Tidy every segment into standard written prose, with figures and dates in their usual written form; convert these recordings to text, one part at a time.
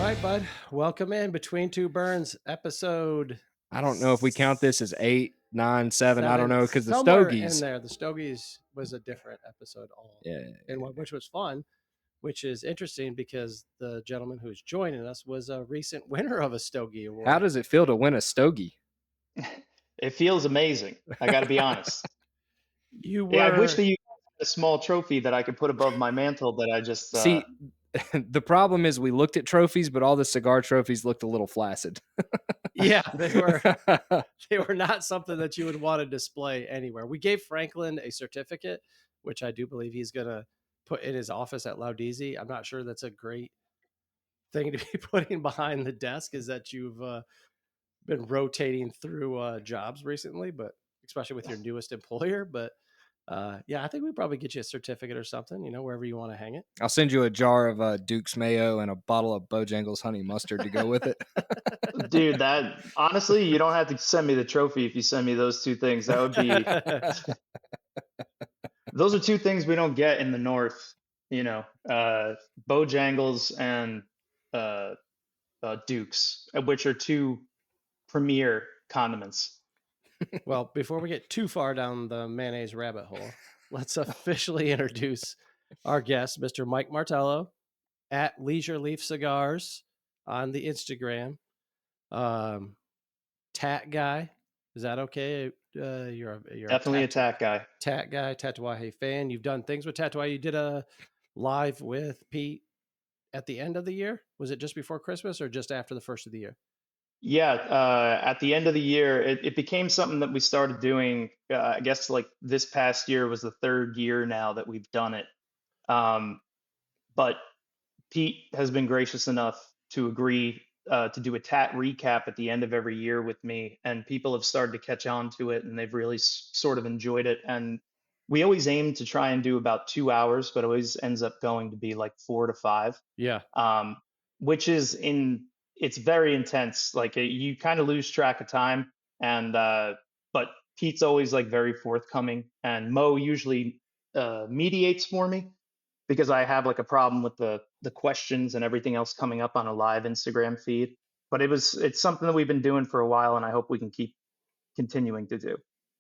right, bud. Welcome in Between Two Burns, episode I don't know if we count this as 8, 9, 7. I don't seven, know because the somewhere in Stogies. there. The Stogies was a different episode, Yeah. which was fun, which is interesting because the gentleman who's joining us was a recent winner of a Stogie How Award. does it feel to win a Stogie? It feels amazing. I got to be honest. You Yeah, I wish were, that you had a small trophy that I could put above my mantle that I just. See, the problem is we looked at trophies, but all the cigar trophies looked a little flaccid. yeah, they were not something that you would want to display anywhere. We gave Franklin a certificate, which I do believe he's going to put in his office at Laudisi. I'm not sure that's a great thing to be putting behind the desk, is that you've been rotating through jobs recently, but especially with your newest employer. But yeah, I think we probably get you a certificate or something, wherever you want to hang it. I'll send you a jar of Duke's mayo and a bottle of Bojangles honey mustard to go with it. Dude, that honestly, you don't have to send me the trophy if you send me those two things. That would be. Those are two things we don't get in the North. Bojangles and uh, Dukes, which are two premier condiments. Well, before we get too far down the mayonnaise rabbit hole, let's officially introduce our guest, Mr. Mike Martello at Leisure Leaf Cigars on the Instagram. Tat guy, is that okay? You're Definitely a tat guy. Tat guy, Tatuaje fan. You've done things with Tatuaje. You did a live with Pete at the end of the year. Was it just before Christmas or just after the first of the year? Yeah, at the end of the year, it became something that we started doing. I guess like this past year was the third year now that we've done it. Um, but Pete has been gracious enough to agree to do a tat recap at the end of every year with me, and people have started to catch on to it, and they've really sort of enjoyed it. And we always aim to try and do about 2 hours, but it always ends up going to be like 4 to 5. Yeah. um, which is it's very intense. Like you kind of lose track of time, and but Pete's always like very forthcoming, and Mo usually mediates for me because I have like a problem with the questions and everything else coming up on a live Instagram feed. But it's something that we've been doing for a while, and I hope we can keep continuing to do.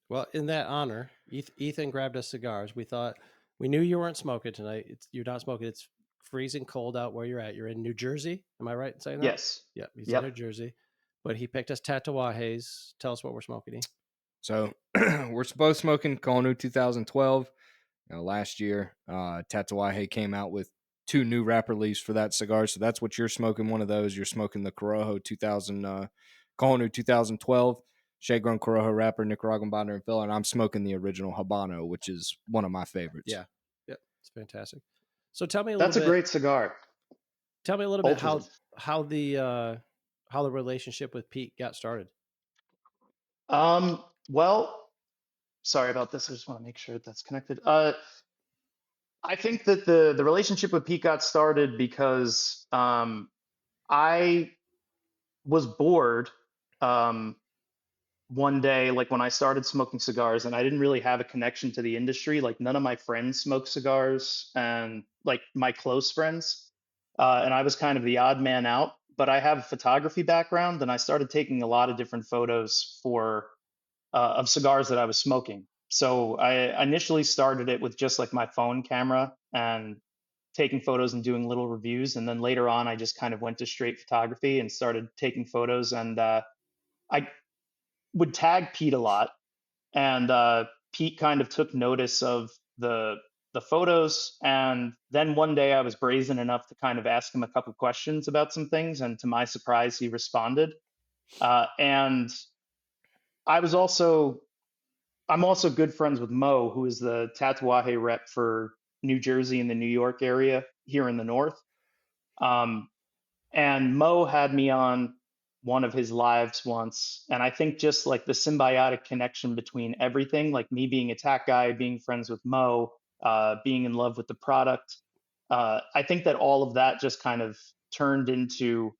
Well, in that honor, Ethan grabbed us cigars. We knew you weren't smoking tonight. You're not smoking. It's freezing cold out where you're at. You're in New Jersey. Am I right in saying that? Yes. Yeah, he's in New Yep. Jersey. But he picked us Tatuajes. Tell us what we're smoking. So we're both smoking Kohonu 2012. Last year, Tatuaje came out with 2 new wrapper leaves for that cigar. So that's what you're smoking. One of those, you're smoking the Corojo 2000, Kohonu 2012. Shade-grown Corojo wrapper, Nicaraguan binder and filler, and I'm smoking the original Habano, which is one of my favorites. Yeah, it's fantastic. So tell me That's a great cigar. Tell me a little bit how the relationship with Pete got started. Well, sorry about this. I just want to make sure that's connected. I think that the relationship with Pete got started because I was bored one day, like when I started smoking cigars, and I didn't really have a connection to the industry. Like none of my friends smoke cigars, and like my close friends, and I was kind of the odd man out. But I have a photography background, and I started taking a lot of different photos of cigars that I was smoking. So I initially started it with just like my phone camera and taking photos and doing little reviews. And then later on, I just kind of went to straight photography and started taking photos. And I would tag Pete a lot. And Pete kind of took notice of the photos. And then one day I was brazen enough to kind of ask him a couple questions about some things. And to my surprise, he responded. And I was also I'm also good friends with Mo, who is the Tatuaje rep for New Jersey and the New York area here in the north. Um, and Mo had me on one of his lives once, and I think just like the symbiotic connection between everything, like me being a tat guy, being friends with Mo, being in love with the product, I think that all of that just kind of turned into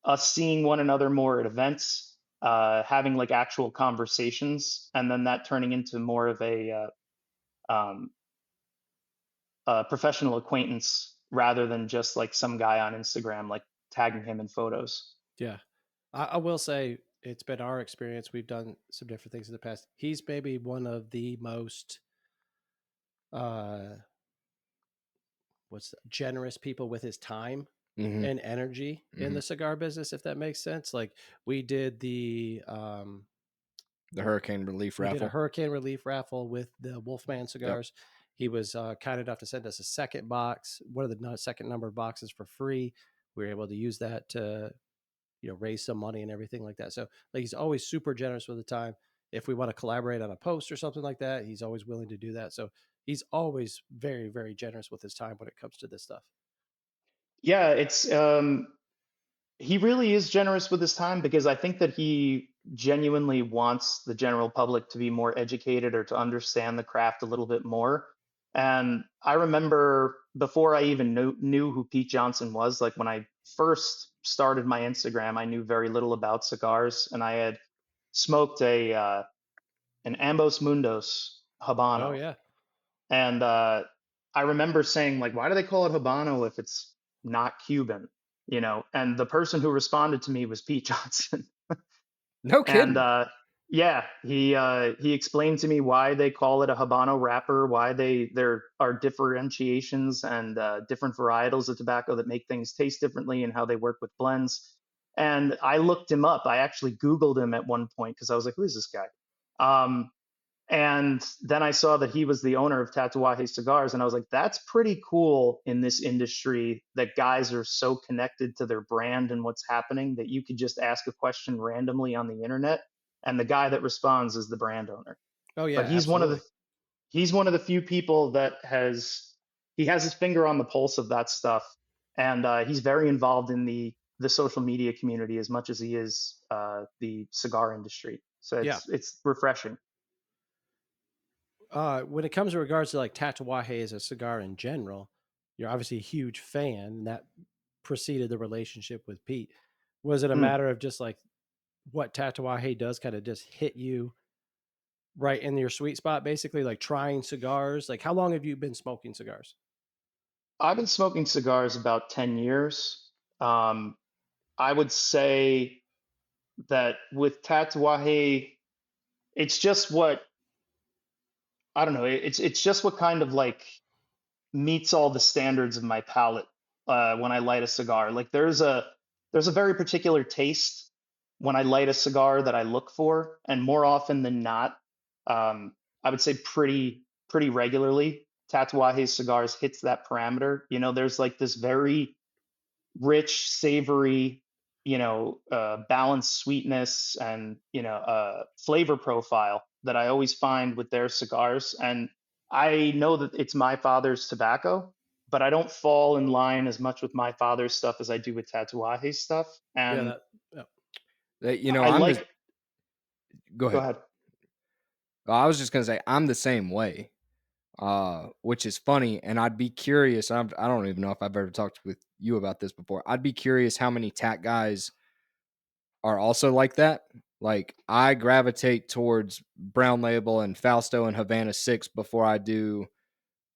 us seeing one another more at events, having like actual conversations, and then that turning into more of um, a professional acquaintance rather than just like some guy on Instagram. Like tagging him in photos. Yeah. I will say it's been our experience. We've done some different things in the past. He's maybe one of the most uh generous people with his time Hmm. and energy in Hmm. the cigar business, if that makes sense. Like we did The hurricane relief we did a raffle. hurricane relief raffle with the Wolfman Yep. cigars. He was kind enough to send us a second box, one of the second number boxes for free. We were able to use that to raise some money and everything like that. So like he's always super generous with the time. If we want to collaborate on a post or something like that, he's always willing to do that. So he's always very, very generous with his time when it comes to this stuff. Yeah, it's he really is generous with his time because I think that he genuinely wants the general public to be more educated or to understand the craft a little bit more. And I remember before I even knew who Pete Johnson was, like when I first started my Instagram, I knew very little about cigars, and I had smoked a an Ambos Mundos Oh Habano, yeah. and I remember saying, like, why do they call it Habano if it's not Cuban? You know, and the person who responded to me was Pete Johnson. No And kidding. yeah, he explained to me why they call it a Habano wrapper, why there are differentiations and different varietals of tobacco that make things taste differently, and how they work with blends. And I looked him up. I actually Googled him at one point because I was like, who is this guy? Um, and then I saw that he was the owner of Tatuaje Cigars, and I was like, that's pretty cool in this industry that guys are so connected to their brand and what's happening that you could just ask a question randomly on the internet, and the guy that responds is the brand owner. Oh yeah, But absolutely. he's one of the few people that he has his finger on the pulse of that stuff, and he's very involved in the social media community as much as he is the cigar industry. So Yeah. it's refreshing. When it comes to regards to like Tatuaje as a cigar in general, you're obviously a huge fan, and that preceded the relationship with Pete. Was it a Mm. matter of just like what Tatuaje does kind of just hit you right in your sweet spot, basically, like trying cigars? Like, how long have you been smoking cigars? I've been smoking cigars about 10 years. Um, I would say that with Tatuaje, it's just what, I don't know, it's just what kind of like meets all the standards of my palate when I light a cigar. Like there's a very particular taste when I light a cigar that I look for, and more often than not, I would say pretty regularly, Tatuaje cigars hits that parameter. You know, there's like this very rich, savory, balanced sweetness and flavor profile that I always find with their cigars. And I know that it's my father's tobacco, but I don't fall in line as much with my father's stuff as I do with Tatuaje stuff. Yeah, And yeah. I I'm the. like. Go Go ahead. ahead. I was just gonna say I'm the same way, which is funny, and I'd be curious. I don't even know if I've ever talked with you about this before. I'd be curious how many tat guys are also like that. Like I gravitate towards Brown Label and Fausto and Havana Six before I do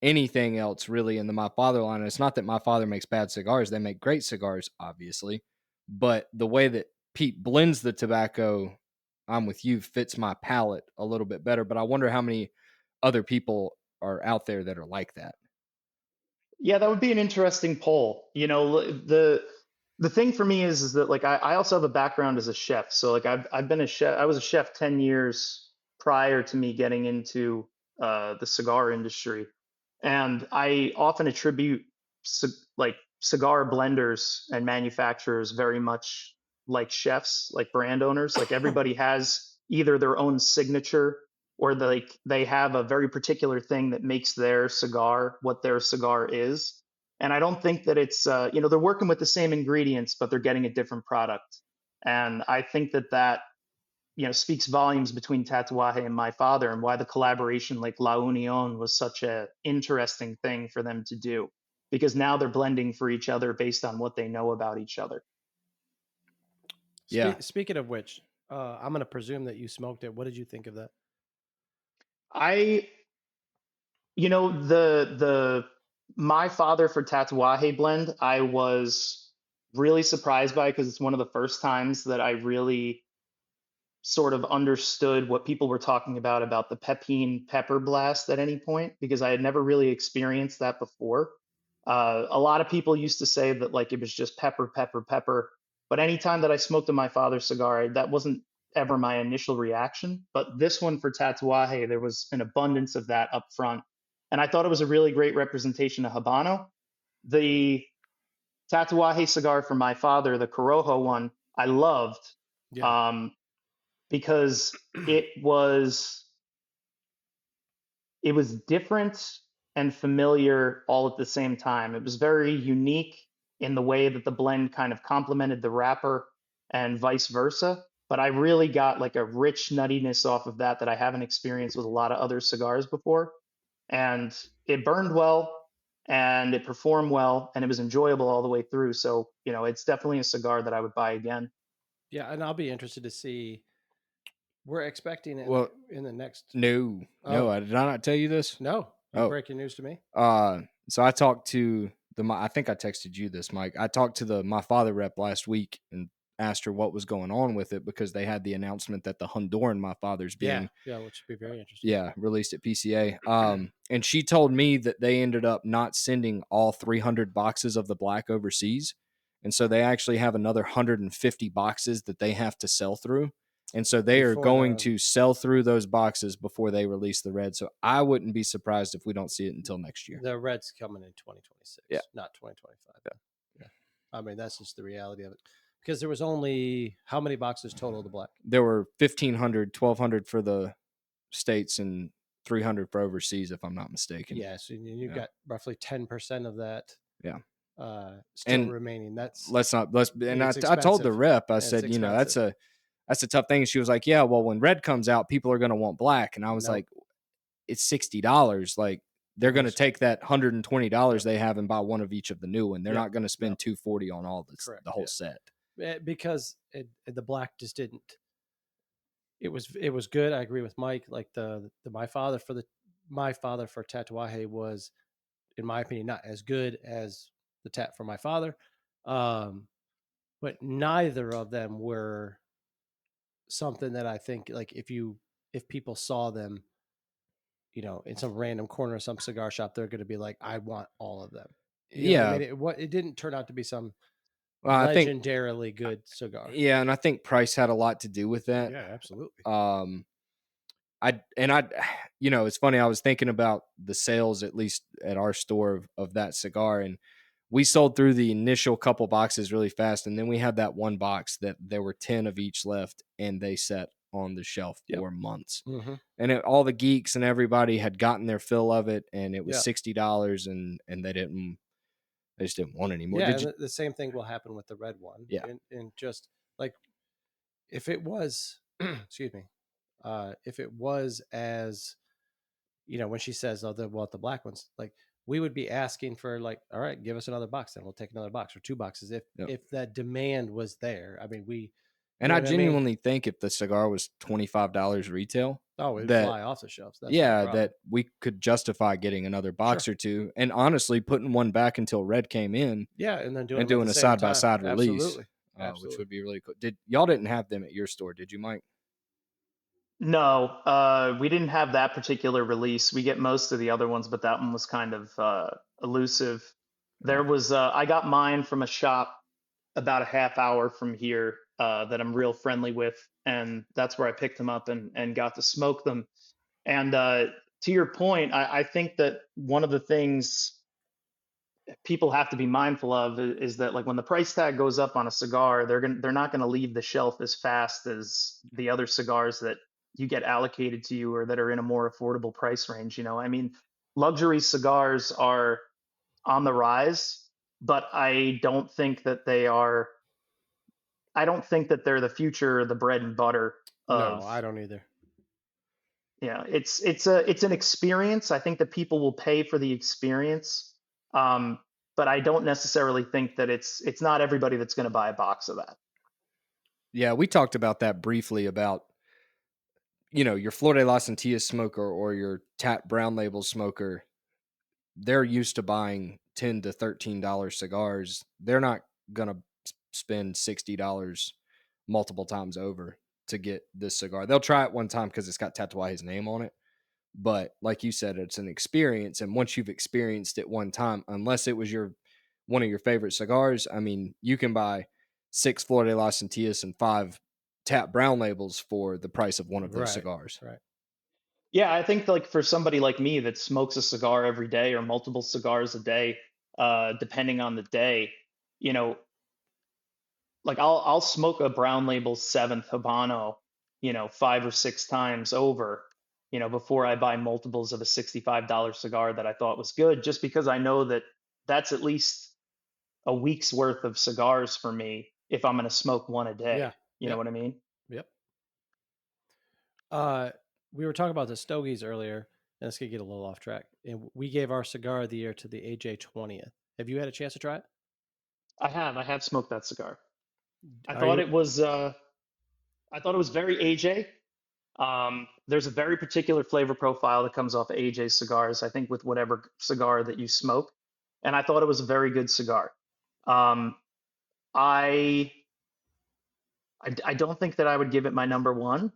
anything else really in the my father line. And it's not that my father makes bad cigars; they make great cigars, obviously. But the way that Pete blends the tobacco, I'm with you, fits my palate a little bit better. But I wonder how many other people are out there that are like that. Yeah, that would be an interesting poll. You know, the thing for me is that like I also have a background as a chef. So like I've been a chef. I was a chef 10 years prior to me getting into the cigar industry. And I often attribute like cigar blenders and manufacturers very much like chefs, like brand owners. Like everybody has either their own signature or they have a very particular thing that makes their cigar what their cigar is. And I don't think that it's they're working with the same ingredients, but they're getting a different product. And I think that speaks volumes between Tatuaje and my father, and why the collaboration like La Union was such a interesting thing for them to do, because now they're blending for each other based on what they know about each other. Yeah. Speaking of which, I'm going to presume that you smoked it. What did you think of that? I the my father for Tatuaje blend, I was really surprised by because it's one of the first times that I really sort of understood what people were talking about the pepine pepper blast at any point because I had never really experienced that before. A lot of people used to say that like it was just pepper, pepper, pepper. But anytime that I smoked a my father's cigar, that wasn't ever my initial reaction. But this one for Tatuaje, there was an abundance of that up front. And I thought it was a really great representation of Habano. The Tatuaje cigar from my father, the Corojo one, I loved. Yeah. Um, because it was different and familiar all at the same time. It was very unique in the way that the blend kind of complemented the wrapper and vice versa. But I really got like a rich nuttiness off of that that I haven't experienced with a lot of other cigars before. And it burned well and it performed well and it was enjoyable all the way through. So, it's definitely a cigar that I would buy again. Yeah, and I'll be interested to see. We're expecting Well, in the next. no, no, Oh did I not tell you this? no, you Oh, breaking news to me. so I talked to I think I texted you this, Mike. I talked to my father rep last week and asked her what was going on with it because they had the announcement that the Honduran my father's Yeah, being yeah, which would be very interesting. yeah, released at PCA. And she told me that they ended up not sending all 300 boxes of the black overseas. And so they actually have another 150 boxes that they have to sell through. And so they are Before going the to sell through those boxes before they release the red. So I wouldn't be surprised if we don't see it until next year. the Reds coming in Yeah. 2026, not 2025. Yeah, I mean that's just the reality of it. Because there was only how many boxes total of the black? There were 1,500, 1,200 for the States and 300 for overseas, if I'm not mistaken. Yeah, so you've Yeah. got roughly 10% of that Yeah. still And remaining. That's and it's I told the expensive. rep, I It's said, that's expensive. a tough thing. And she was like, yeah, well, when red comes out, people are going to want black. And I was Nope. like, it's $60. Like they're going to take that $120 they have and buy one of each of the new one. They're Yep. not going to spend Yep. $240 on all this, Correct. the whole Yeah. set. Because the black just didn't. It was good. I agree with Mike. Like my father for Tatuaje was, in my opinion, not as good as the tat for my father, but neither of them were something that I think like if people saw them, in some random corner of some cigar shop, they're going to be like, I want all of them. You know what I Yeah. mean? It didn't turn out to be some Well, I think, legendarily good cigar. yeah. And I think price had a lot to do with that. Yeah, absolutely. Um, I it's funny. I was thinking about the sales, at least at our store of that cigar, and we sold through the initial couple boxes really fast, and then we had that one box that there were 10 of each left, and they sat on the shelf Yep. for months. Mm-hmm. And all the geeks and everybody had gotten their fill of it, and it was Yeah. $60, and they just didn't want it anymore. Yeah, Did and you? the same thing will happen with the red one. Yeah, And just like if it was, excuse me, if it was as when she says, "Oh, they want the black ones," like we would be asking for like, "All right, give us another box, then we'll take another box or two boxes." yeah. If that demand was there, I mean, you And know I what I mean? genuinely think if the cigar was $25 retail, Oh, it'd that fly off the shelves. That's no yeah, problem. that we could justify getting another box Sure. or two, and honestly, putting one back until red came in Yeah, and then doing and them at doing the a same side by time. side release, Absolutely, which absolutely. would be really cool. Did y'all didn't have them at your store? Did you, Mike? No, we didn't have that particular release. We get most of the other ones, but that one was kind of elusive. Yeah, I got mine from a shop about a half hour from here that I'm real friendly with, and that's where I picked them up and got to smoke them. And to your point, I think that one of the things people have to be mindful of is that like when the price tag goes up on a cigar, they're not gonna leave the shelf as fast as the other cigars that you get allocated to you or that are in a more affordable price range. I mean, luxury cigars are on the rise, but I don't think that they're the future, the bread and butter No, of. I don't either. It's an experience. I think that people will pay for the experience, um, but I don't necessarily think that it's not everybody that's going to buy a box of that. yeah. We talked about that briefly about your Flor de las Antillas smoker or your Tat Brown Label smoker. They're used to buying $10 to $13 cigars. They're not gonna spend $60 multiple times over to get this cigar. They'll try it one time because it's got Tatuaje's name on it. But like you said, it's an experience. And once you've experienced it one time, unless it was one of your favorite cigars, I mean, you can buy 6 Flor de las Antillas and 5 tap brown labels for the price of one of those Right. cigars. Right. Yeah, I think like for somebody like me that smokes a cigar every day or multiple cigars a day, depending on the day, you know, like I'll smoke a brown label seventh Habano, 5 or 6 times over, before I buy multiples of a $65 cigar that I thought was good, just because I know that that's at least a week's worth of cigars for me if I'm going to smoke one a day. Yeah. You know Yep. what I mean? Yep. Uh, we were talking about the stogies earlier, and this could get a little off track. And we gave our cigar of the year to the AJ 20th. Have you had a chance to try it? I have smoked that cigar. I Are thought you it was I thought it was very AJ. There's a very particular flavor profile that comes off AJ cigars, I think, with whatever cigar that you smoke. And I thought it was a very good cigar. Um, I, I don't think that I would give it my number one.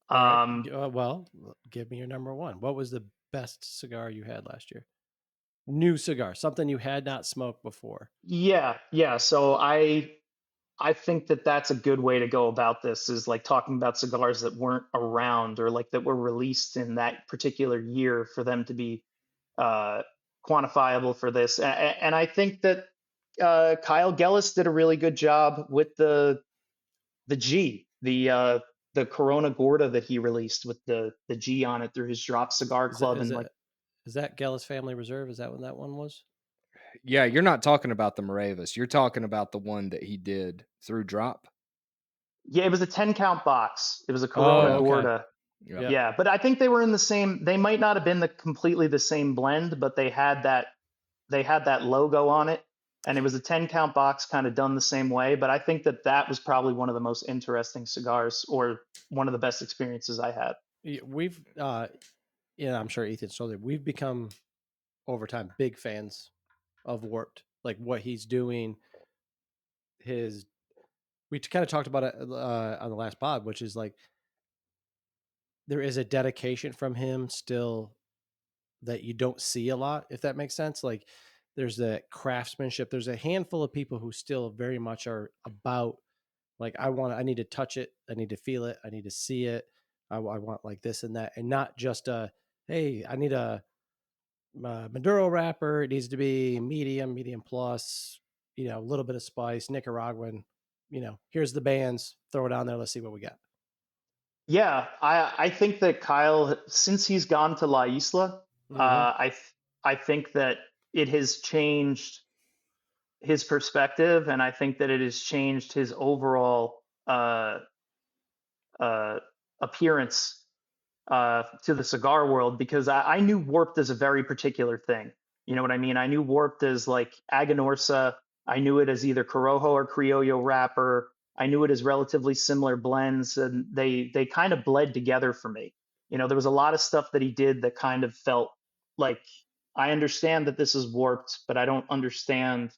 all right? Um, Well, give me your number one. What was the best cigar you had last year? New cigar, something you had not smoked before. yeah, yeah. So I think that that's a good way to go about this is like talking about cigars that weren't around or like that were released in that particular year for them to be uh, quantifiable for this. And I think that Kyle Gellis did a really good job with the G, the Corona Gorda that he released with the G on it through his Drop Cigar Is that Club, is and like, that is that Gallus Family Reserve? Is that what that one was? Yeah, you're not talking about the Moravis. You're talking about the one that he did through Drop. yeah, it was a 10 count box. It was a Corona Oh, Yeah. okay. Gorda. Yeah. Yep. Yeah, but I think they were in the same. They might not have been the completely the same blend, but they had that logo on it, and it was a 10 count box, kind of done the same way. But I think that that was probably one of the most interesting cigars, or one of the best experiences I had. We've, I'm sure Ethan's told you, we've become over time big fans of Warped, like what he's doing. His, we kind of talked about it on the last pod, which is like there is a dedication from him still that you don't see a lot, if that makes sense. Like there's that craftsmanship. There's a handful of people who still very much are about like I need to touch it, I need to feel it, I need to see it. I want like this and that, and not just hey, I need a Maduro wrapper. It needs to be medium, medium plus. A little bit of spice, Nicaraguan. Here's the bands. Throw it on there. Let's see what we got. Yeah, I think that Kyle, since he's gone to La Isla, Mm-hmm. I think that it has changed his perspective, and I think that it has changed his overall uh, appearance to the cigar world, because I knew Warped as a very particular thing. You know what I mean? I knew Warped as like Aganorsa. I knew it as either Corojo or Criollo wrapper. I knew it as relatively similar blends, and they kind of bled together for me. There was a lot of stuff that he did that kind of felt like, I understand that this is Warped, but I don't understand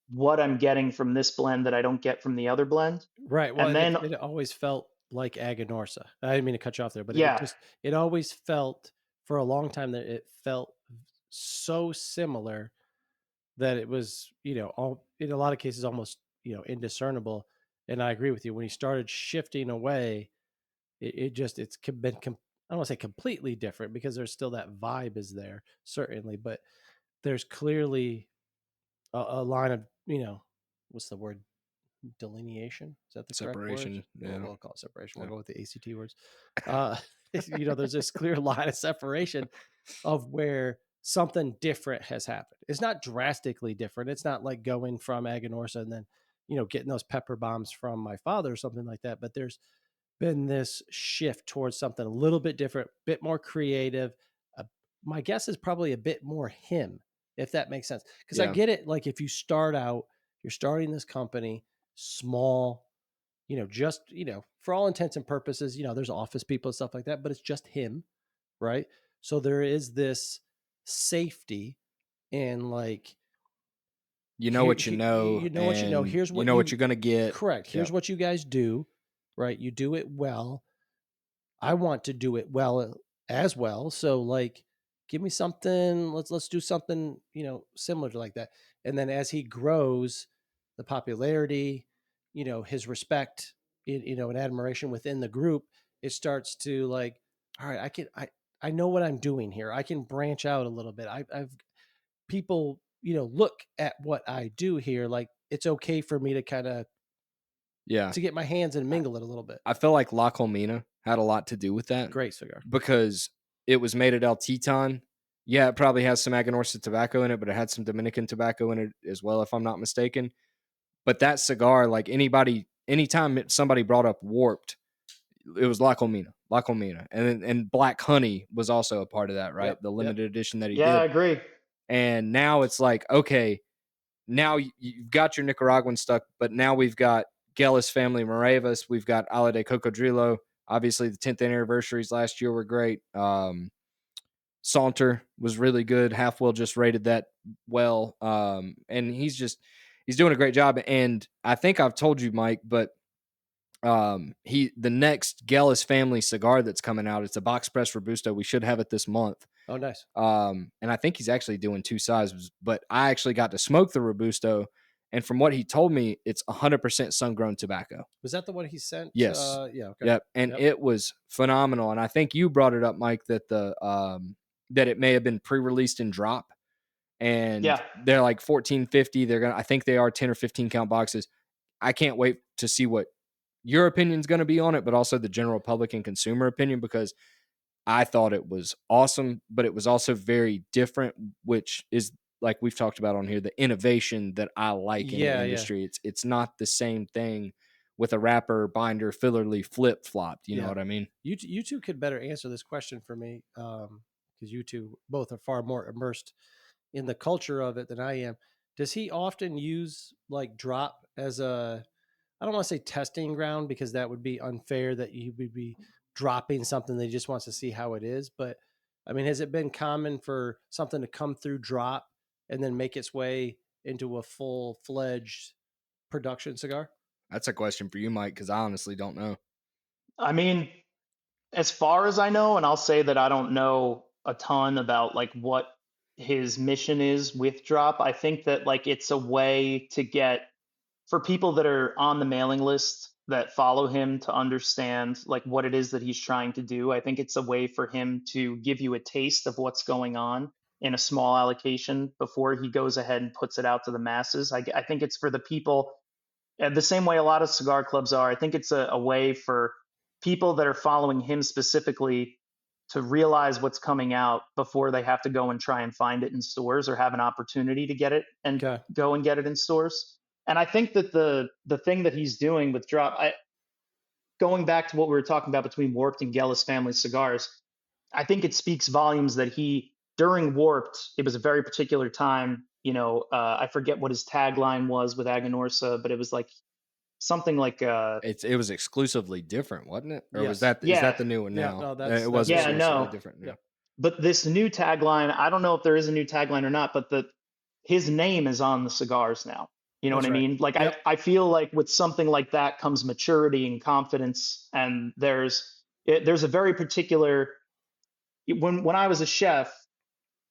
what I'm getting from this blend that I don't get from the other blend. Right. Well, And it then, it always felt like Aganorsa. I didn't mean to cut you off there, but yeah, it always felt for a long time that it felt so similar that it was, all in a lot of cases almost, indiscernible. And I agree with you. When he started shifting away, it just I don't want to say completely different because there's still that vibe is there, certainly, but there's clearly a line of, what's the word? Delineation. Is that the correct word? Separation. Well, Yeah. we'll call it separation. We'll Yeah. go with the ACT words. Uh, there's this clear line of separation of where something different has happened. It's not drastically different. It's not like going from Aganorsa and then, getting those pepper bombs from my father or something like that. But there's been this shift towards something a little bit different, a bit more creative. Uh, my guess is probably a bit more him, if that makes sense. Because I Yeah. get it. Like if you start out, you're starting this company small, just, for all intents and purposes, there's office people and stuff like that, but it's just him, right? So there is this safety and like You know what you you know, know what you know. and Here's you what know what you you're gonna get. correct. Here's Yep. what you guys do, right? You do it well. I want to do it well as well. So like give me something, let's do something, similar to like that. And then as he grows, the popularity, his respect, and admiration within the group, it starts to like, all right, I know what I'm doing here. I can branch out a little bit. I've people, look at what I do here. Like it's okay for me to kind of Yeah. to get my hands and mingle it a little bit. I feel like La Colmena had a lot to do with that Great cigar. because it was made at El Teton. Yeah, it probably has some Aganorsa tobacco in it, but it had some Dominican tobacco in it as well, if I'm not mistaken. But that cigar, like anytime somebody brought up Warped, it was La Colmena, La Colmena, and Black Honey was also a part of that, right? Yep. The Yep. limited edition that he Yeah, I did. agree. And now it's like, okay, now you've got your Nicaraguan stuff, but now we've got Gellis family Moravas, we've got Ala de Cocodrilo. Obviously, the 10th anniversaries last year were great. Saunter was really good. Halfwell just rated that well, and he's doing a great job. And I think I've told you, Mike, but the next Gellis family cigar that's coming out, it's a box press robusto. We should have it this month. Oh, nice. And I think he's actually doing two sizes, but I actually got to smoke the robusto, and from what he told me, it's 100% sun grown tobacco. Was that the one he sent? Yes. Yeah. Okay. Yep. And Yep. it was phenomenal. And I think you brought it up, Mike, that that it may have been pre-released in drop, and Yeah. they're like 1450. I think they are 10 or 15 count boxes. I can't wait to see what your opinion's going to be on it, but also the general public and consumer opinion, because I thought it was awesome, but it was also very different, which is, like we've talked about on here, the innovation that I like in the Yeah. Yeah. industry. It's not the same thing with a wrapper, binder, filler leaf, flip flopped. You know Yeah. what I mean? You two could better answer this question for me, because you two both are far more immersed in the culture of it than I am. Does he often use like drop as a, I don't want to say testing ground because that would be unfair that he would be dropping something that he just wants to see how it is. But I mean, has it been common for something to come through drop and then make its way into a full fledged production cigar? That's a question for you, Mike, because I honestly don't know. I mean, as far as I know, and I'll say that I don't know a ton about like what his mission is with drop. I think that like it's a way to get for people that are on the mailing list that follow him to understand like what it is that he's trying to do. I think it's a way for him to give you a taste of what's going on in a small allocation before he goes ahead and puts it out to the masses. I think it's for the people the same way a lot of cigar clubs are. I think it's a way for people that are following him specifically to realize what's coming out before they have to go and try and find it in stores or have an opportunity to get it and Okay. go and get it in stores. And I think that the thing that he's doing with drop, going back to what we were talking about between Warped and Gellis family cigars, I think it speaks volumes that he during Warped, it was a very particular time. I forget what his tagline was with Aganorsa, but it was like something like It was exclusively different, wasn't it? Or was Yes. that is that yeah, the new one Yeah. now? No, It was that's what yeah, it was. exclusively no. different now. Yep. But this new tagline, I don't know if there is a new tagline or not, but his name is on the cigars now. You know what That's I right. mean? Like Yep. I feel like with something like that comes maturity and confidence, and there's a very particular when I was a chef,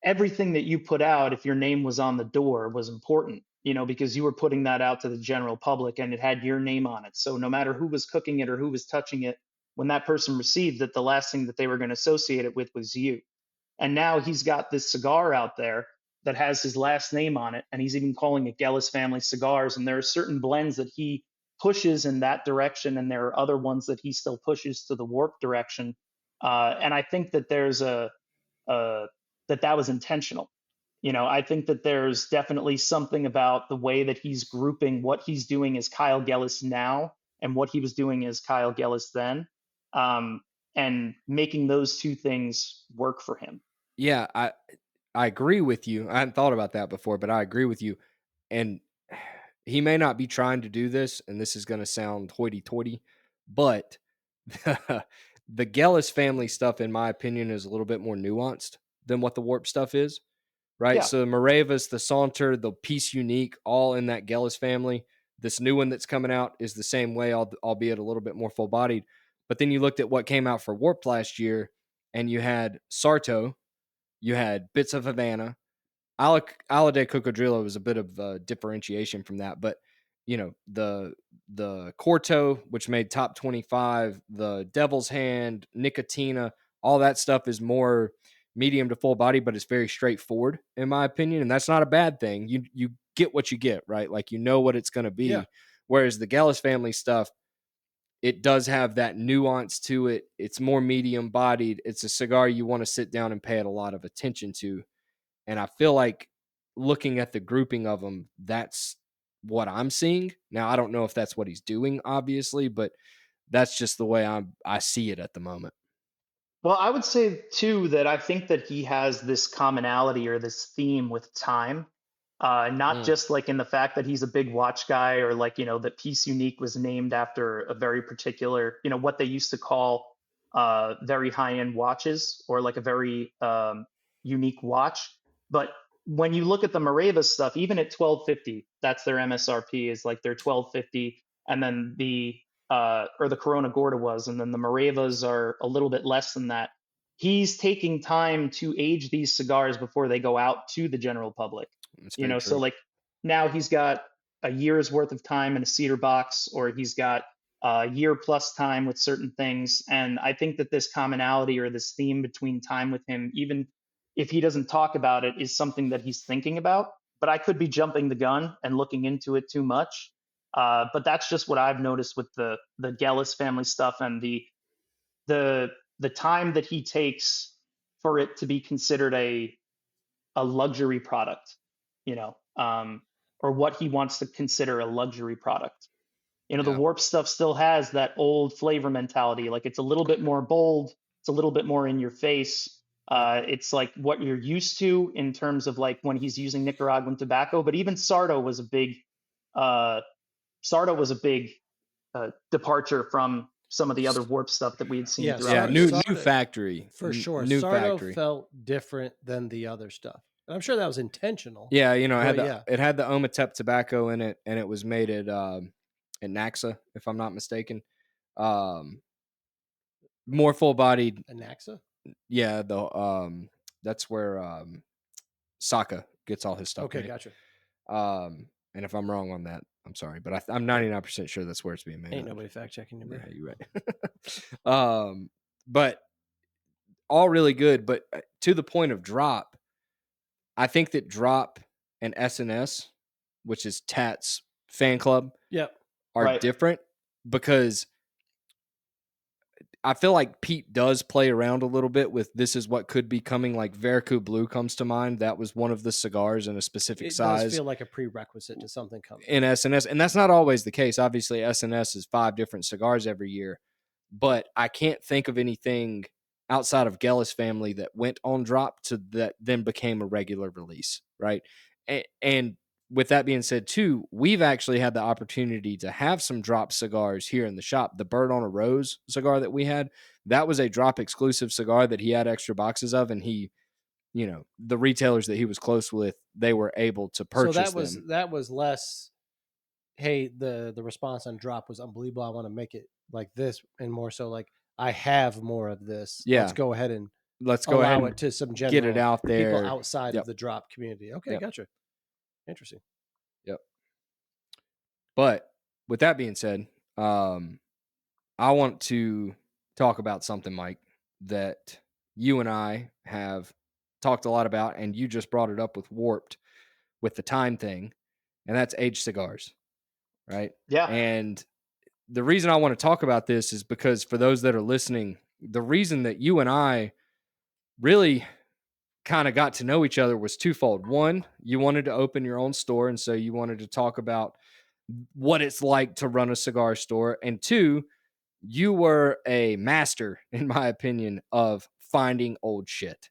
everything that you put out, if your name was on the door, was important, because you were putting that out to the general public and it had your name on it. So no matter who was cooking it or who was touching it, when that person received it, the last thing that they were going to associate it with was you. And now he's got this cigar out there that has his last name on it, and he's even calling it Gellis Family Cigars. And there are certain blends that he pushes in that direction, and there are other ones that he still pushes to the warp direction. And I think that there's uh, that was intentional. I think that there's definitely something about the way that he's grouping what he's doing as Kyle Gellis now and what he was doing as Kyle Gellis then, um, and making those two things work for him. Yeah, I agree with you. I hadn't thought about that before, but I agree with you. And he may not be trying to do this, and this is going to sound hoity-toity, but the Gellis family stuff, in my opinion, is a little bit more nuanced than what the Warp stuff is. right? Yeah. So the Moravas, the Saunter, the Peace Unique, all in that Gellus family. This new one that's coming out is the same way, albeit a little bit more full bodied. But then you looked at what came out for Warped last year, and you had Sarto, you had Bits of Havana, Ala de Cocodrilo was a bit of a differentiation from that, but you know the Corto, which made top 25, the Devil's Hand, Nicotina, all that stuff is more medium to full body, but it's very straightforward in my opinion, and that's not a bad thing. You get what you get, right? Like you know what it's going to Yeah. be. Whereas the Gallus family stuff, it does have that nuance to it. It's more medium bodied. It's a cigar you want to sit down and pay it a lot of attention to. And I feel like looking at the grouping of them, that's what I'm seeing. Now, I don't know if that's what he's doing, obviously, but that's just the way I see it at the moment. Well, I would say too that I think that he has this commonality or this theme with time, not Mm. just like in the fact that he's a big watch guy or like, that Piece Unique was named after a very particular, what they used to call very high end watches or like a very unique watch. But when you look at the Mareva stuff, even at 1250, that's their MSRP is like their 1250. And then or the Corona Gorda was, and then the Marevas are a little bit less than that. He's taking time to age these cigars before they go out to the general public. It's very So true. like now he's got a year's worth of time in a cedar box, or he's got a year plus time with certain things. And I think that this commonality or this theme between time with him, even if he doesn't talk about it, is something that he's thinking about. But I could be jumping the gun and looking into it too much. But that's just what I've noticed with the Gallus family stuff and the the time that he takes for it to be considered a luxury product, you know, or what he wants to consider a luxury product. The Yeah. Warp stuff still has that old flavor mentality. Like it's a little bit more bold, it's a little bit more in your face. Yeah. It's like what you're used to in terms of like when he's using Nicaraguan tobacco. But even uh, Sardo was a big departure from some of the other Warp stuff that we had seen Yeah. throughout Yeah. the New years. new factory. For sure. New Sardo factory. felt different than the other stuff. And I'm sure that was intentional. Yeah, it had But it had the Omatep tobacco in it, and it was made at Naxa, if I'm not mistaken. More full bodied. Anaxa? Yeah, that's where Saka gets all his stuff Okay, made. gotcha. And if I'm wrong on that, I'm sorry, but I'm 99% sure that's where it's being made. Ain't nobody fact checking you, bro. Yeah, you're right. But all really good. But to the point of drop, I think that drop and SNS, which is Tat's fan club, Yep. are Right. different because I feel like Pete does play around a little bit with this is what could be coming. Like Veracruz Blue comes to mind. That was one of the cigars in a specific It size. does feel like a prerequisite to something coming. In SNS, and that's not always the case. Obviously, SNS is 5 different cigars every year, but I can't think of anything outside of Gellus family that went on drop to that then became a regular release, right? And with that being said, too, we've actually had the opportunity to have some drop cigars here in the shop. The Bird on a Rose cigar that we had, that was a drop exclusive cigar that he had extra boxes of, and he, the retailers that he was close with, they were able to purchase them. That was less. Hey, the response on drop was unbelievable. I want to make it like this, and more so like I have more of this. Yeah. Let's go ahead and Let's go allow ahead it and to some general get it out there. people outside Yep. of the drop community. Okay, Yep. gotcha. Interesting. Yep. But with that being said, I want to talk about something, Mike, that you and I have talked a lot about, and you just brought it up with Warped, with the time thing, and that's aged cigars, right? Yeah. And the reason I want to talk about this is because for those that are listening, the reason that you and I really kind of got to know each other was twofold. One, you wanted to open your own store, and so you wanted to talk about what it's like to run a cigar store. And two, you were a master, in my opinion, of finding old shit.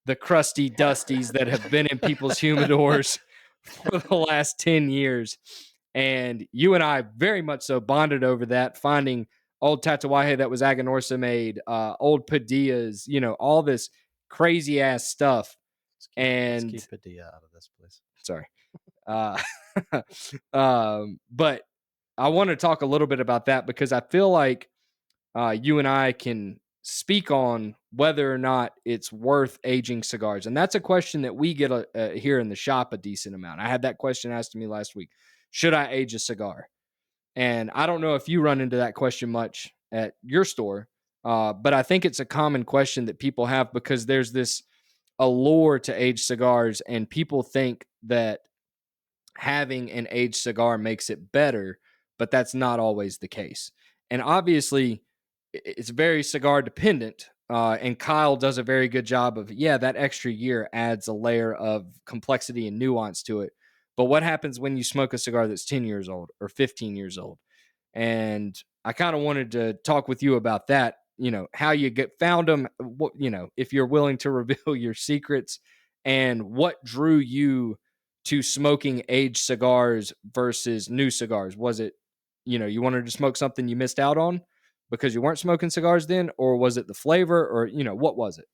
The crusty dusties that have been in people's humidors for the last 10 years. And you and I very much so bonded over that, finding old Tatuaje that was Aganorsa made, old Padillas, all this crazy ass stuff. Let's And keep Padilla out of this, please. sorry. Uh, but I want to talk a little bit about that because I feel like you and I can speak on whether or not it's worth aging cigars. And that's a question that we get here in the shop a decent amount. I had that question asked to me last week. Should I age a cigar? And I don't know if you run into that question much at your store, but I think it's a common question that people have because there's this allure to age cigars, and people think that having an aged cigar makes it better, but that's not always the case. And obviously, it's very cigar dependent. And Kyle does a very good job of, that extra year adds a layer of complexity and nuance to it. But what happens when you smoke a cigar that's 10 years old or 15 years old? And I kind of wanted to talk with you about that, how you found them, if you're willing to reveal your secrets, and what drew you to smoking aged cigars versus new cigars. Was it, you wanted to smoke something you missed out on because you weren't smoking cigars then, or was it the flavor, or, what was it?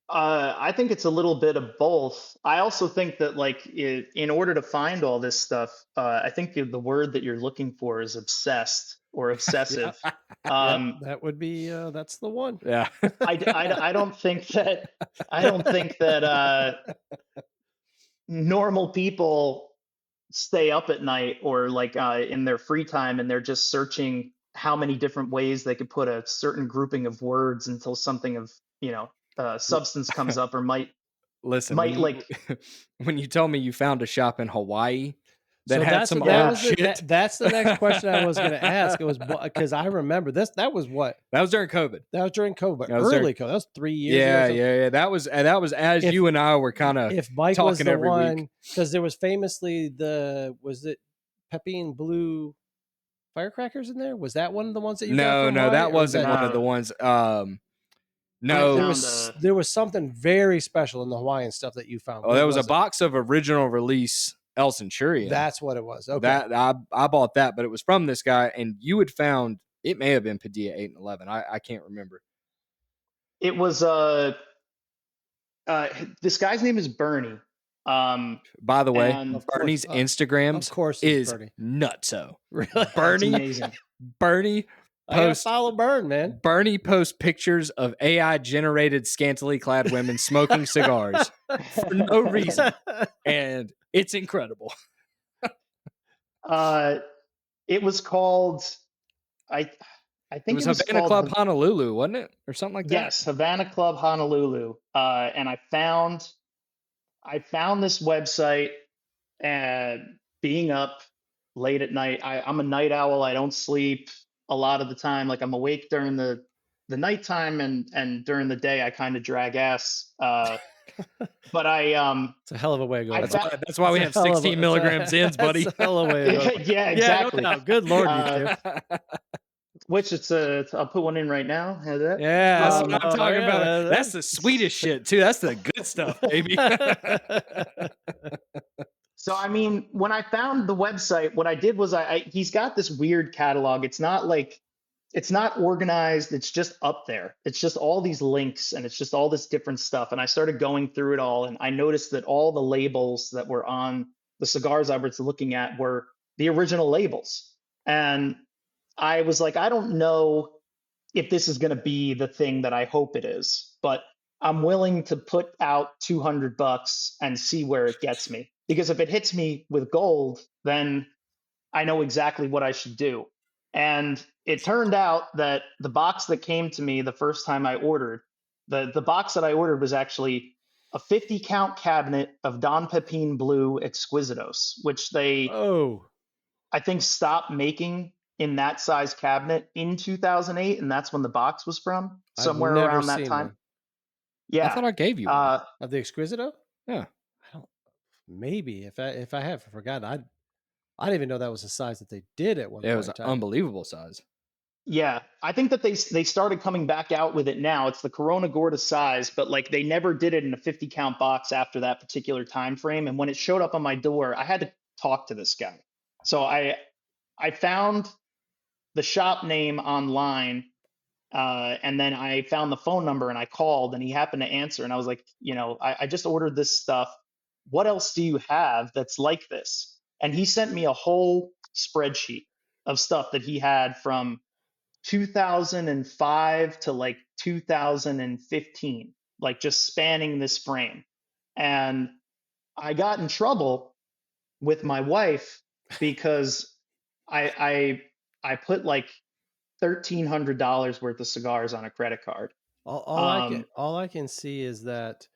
I think it's a little bit of both. I also think that, like, in order to find all this stuff, I think the word that you're looking for is obsessed or obsessive. Yep, Um, that would be that's the one. Yeah. I don't think that I don't think that normal people stay up at night or like in their free time and they're just searching how many different ways they could put a certain grouping of words until something of substance comes up or Listen, might like when you told me you found a shop in Hawaii that So had some that old was shit, that's the next question I was going to ask. It was because I remember this. That was what that was during COVID. that was during COVID, That was early COVID. That was 3 years ago. Yeah, So yeah. That was as If- you and I were kind of if Mike was talking the every week. one, because there was famously was it Pepin Blue firecrackers in there? Was that one of the ones that you got No, from no, Hawaii, that or was wasn't one of the No. ones. I No, found there was something very special in the Hawaiian stuff that you found. oh, What there was a it? box of original release El Centurion. That's what it was. Okay. That I bought that, but it was from this guy, and you had found it may have been Padilla 8 and 11. I can't remember. It was this guy's name is Bernie. By the way, and Bernie's Instagrams of course, is Bernie. nutso. Really? it's Bernie amazing. I gotta posts follow Burn, man. Bernie posts pictures of AI generated scantily clad women smoking cigars for no reason, and it's incredible. It was called I It think was it was Havana called Club Honolulu, wasn't it, or something like that? yes, Havana Club Honolulu. And I found this website and being up late at night. I'm a night owl. I don't sleep a lot of the time. Like I'm awake during the nighttime and during the day I kind of drag ass. But It's a hell of a way to go. I about it. found, That's why we have It's a hell of a- 16 milligrams in, buddy. That's a hell of a way to go. about it. yeah, Yeah, exactly. no doubt. Good Lord, you two. Which I'll put one in right now. Have that. Yeah, that's what I'm Oh, talking yeah, about. That's the Swedish shit too. That's the good stuff, baby. So I mean, when I found the website, what I did was he's got this weird catalog. It's not organized. It's just up there. It's just all these links and it's just all this different stuff. And I started going through it all, and I noticed that all the labels that were on the cigars I was looking at were the original labels. And I was like, I don't know if this is going to be the thing that I hope it is, but I'm willing to put out $200 and see where it gets me. Because if it hits me with gold, then I know exactly what I should do. And it turned out that the box that came to me the first time I ordered, the box that I ordered was actually a 50 count cabinet of Don Pepin Blue Exquisitos, which they, I think, stopped making in that size cabinet in 2008. And that's when the box was from, somewhere around that time. One. Yeah. I thought I gave you one. Of the Exquisito? Yeah. Maybe if I have forgotten, I didn't even know that was the size that they did at one point. It was an unbelievable size. Yeah, I think that they started coming back out with it now. It's the Corona Gorda size, but like they never did it in a 50 count box after that particular time frame. And when it showed up on my door, I had to talk to this guy. So I found the shop name online, And then I found the phone number and I called and he happened to answer. And I was like, I just ordered this stuff. What else do you have that's like this? And he sent me a whole spreadsheet of stuff that he had from 2005 to like 2015, like just spanning this frame. And I got in trouble with my wife because I put like $1,300 worth of cigars on a credit card. All I can see is that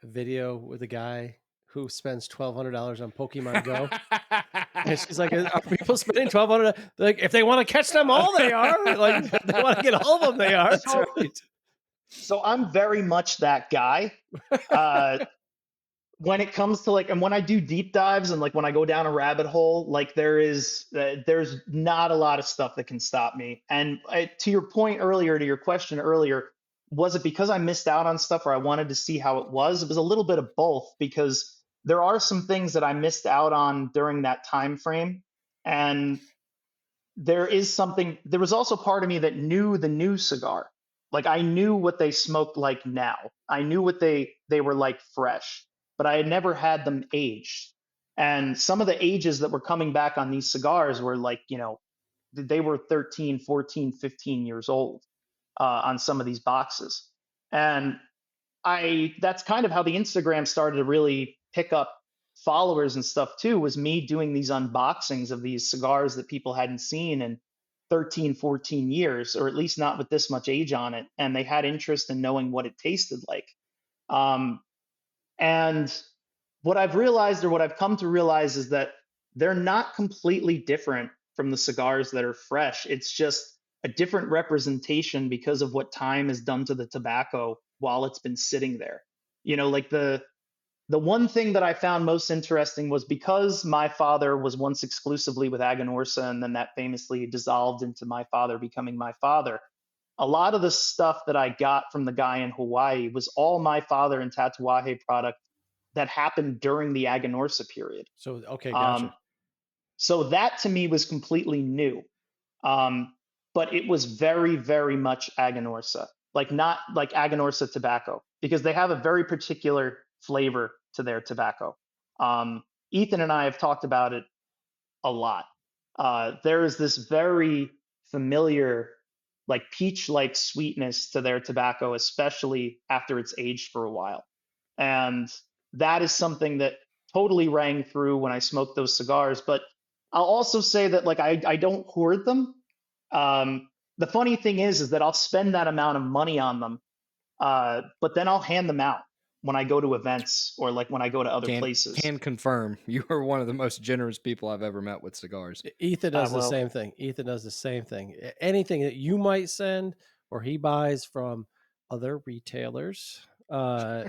video with the guy who spends $1,200 on Pokemon Go. And she's like, "Are people spending 1,200? Like, if they want to catch them all, they are. Like, if they want to get all of them, they are." So, Right? so I'm very much that guy. Uh, when it comes to like, and when I do deep dives and like when I go down a rabbit hole, like there's not a lot of stuff that can stop me. And to your point earlier, to your question earlier, was it because I missed out on stuff or I wanted to see how it was? It was a little bit of both because there are some things that I missed out on during that time frame. And there was also part of me that knew the new cigar. Like I knew what they smoked like now. I knew what they were like fresh, but I had never had them aged. And some of the ages that were coming back on these cigars were like, they were 13, 14, 15 years old on some of these boxes. And that's kind of how the Instagram started to really pick up followers and stuff too, was me doing these unboxings of these cigars that people hadn't seen in 13, 14 years, or at least not with this much age on it. And they had interest in knowing what it tasted like. Um, and what I've realized, or what I've come to realize, is that they're not completely different from the cigars that are fresh. It's just a different representation because of what time has done to the tobacco while it's been sitting there. Like the one thing that I found most interesting was because my father was once exclusively with Aganorsa, and then that famously dissolved into my father becoming my father. A lot of the stuff that I got from the guy in Hawaii was all my father and Tatuaje product that happened during the Aganorsa period. So, okay, gotcha. Um, so that to me was completely new. Um, but it was very, very much Aganorsa, like not like Aganorsa tobacco, because they have a very particular flavor to their tobacco. Ethan and I have talked about it a lot. There is this very familiar, like peach-like sweetness to their tobacco, especially after it's aged for a while. And that is something that totally rang through when I smoked those cigars. But I'll also say that like I don't hoard them. The funny thing is that I'll spend that amount of money on them, but then I'll hand them out when I go to events or like when I go to other places. Can confirm you are one of the most generous people I've ever met with cigars. Ethan does the Well, same thing. Ethan does the same thing. Anything that you might send or he buys from other retailers, I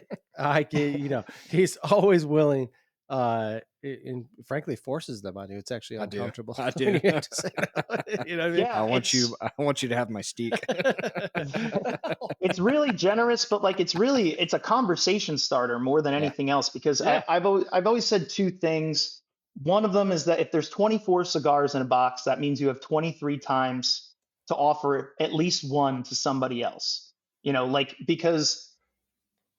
get, he's always willing, and frankly forces them on you. It's actually I do. uncomfortable. I when do. you have to say no. You know what I mean? yeah, I want you to have my steak. it's really generous, but like it's a conversation starter more than Yeah. anything else because Yeah. I've always said two things. One of them is that if there's 24 cigars in a box, that means you have 23 times to offer at least one to somebody else. Like because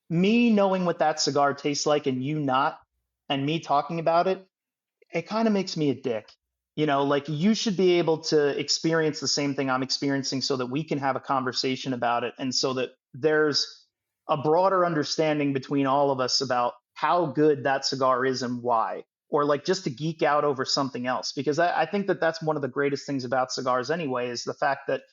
me knowing what that cigar tastes like and you not, and me talking about it, it kind of makes me a dick. Like you should be able to experience the same thing I'm experiencing so that we can have a conversation about it and so that there's a broader understanding between all of us about how good that cigar is and why, or like just to geek out over something else. Because I think that that's one of the greatest things about cigars anyway, is the fact that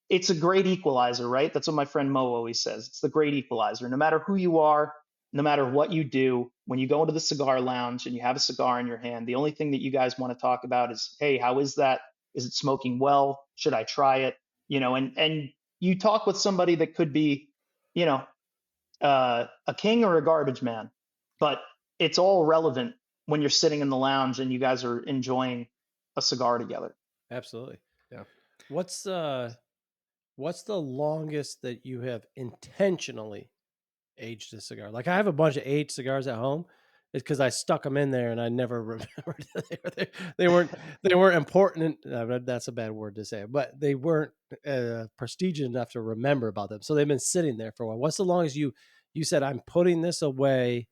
it's a great equalizer, right? That's what my friend Mo always says. It's the great equalizer. No matter who you are, no matter what you do, when you go into the cigar lounge and you have a cigar in your hand, the only thing that you guys want to talk about is, hey, how is that? Is it smoking well? Should I try it? And you talk with somebody that could be, you know, a king or a garbage man, but it's all relevant when you're sitting in the lounge and you guys are enjoying a cigar together. Absolutely. Yeah. What's the longest that you have intentionally aged a cigar? Like I have a bunch of aged cigars at home, It's because I stuck them in there and I never remembered they weren't they weren't important. That's a bad word to say, but they weren't prestigious enough to remember about them. So they've been sitting there for a while. What's the longest you said I'm putting this away?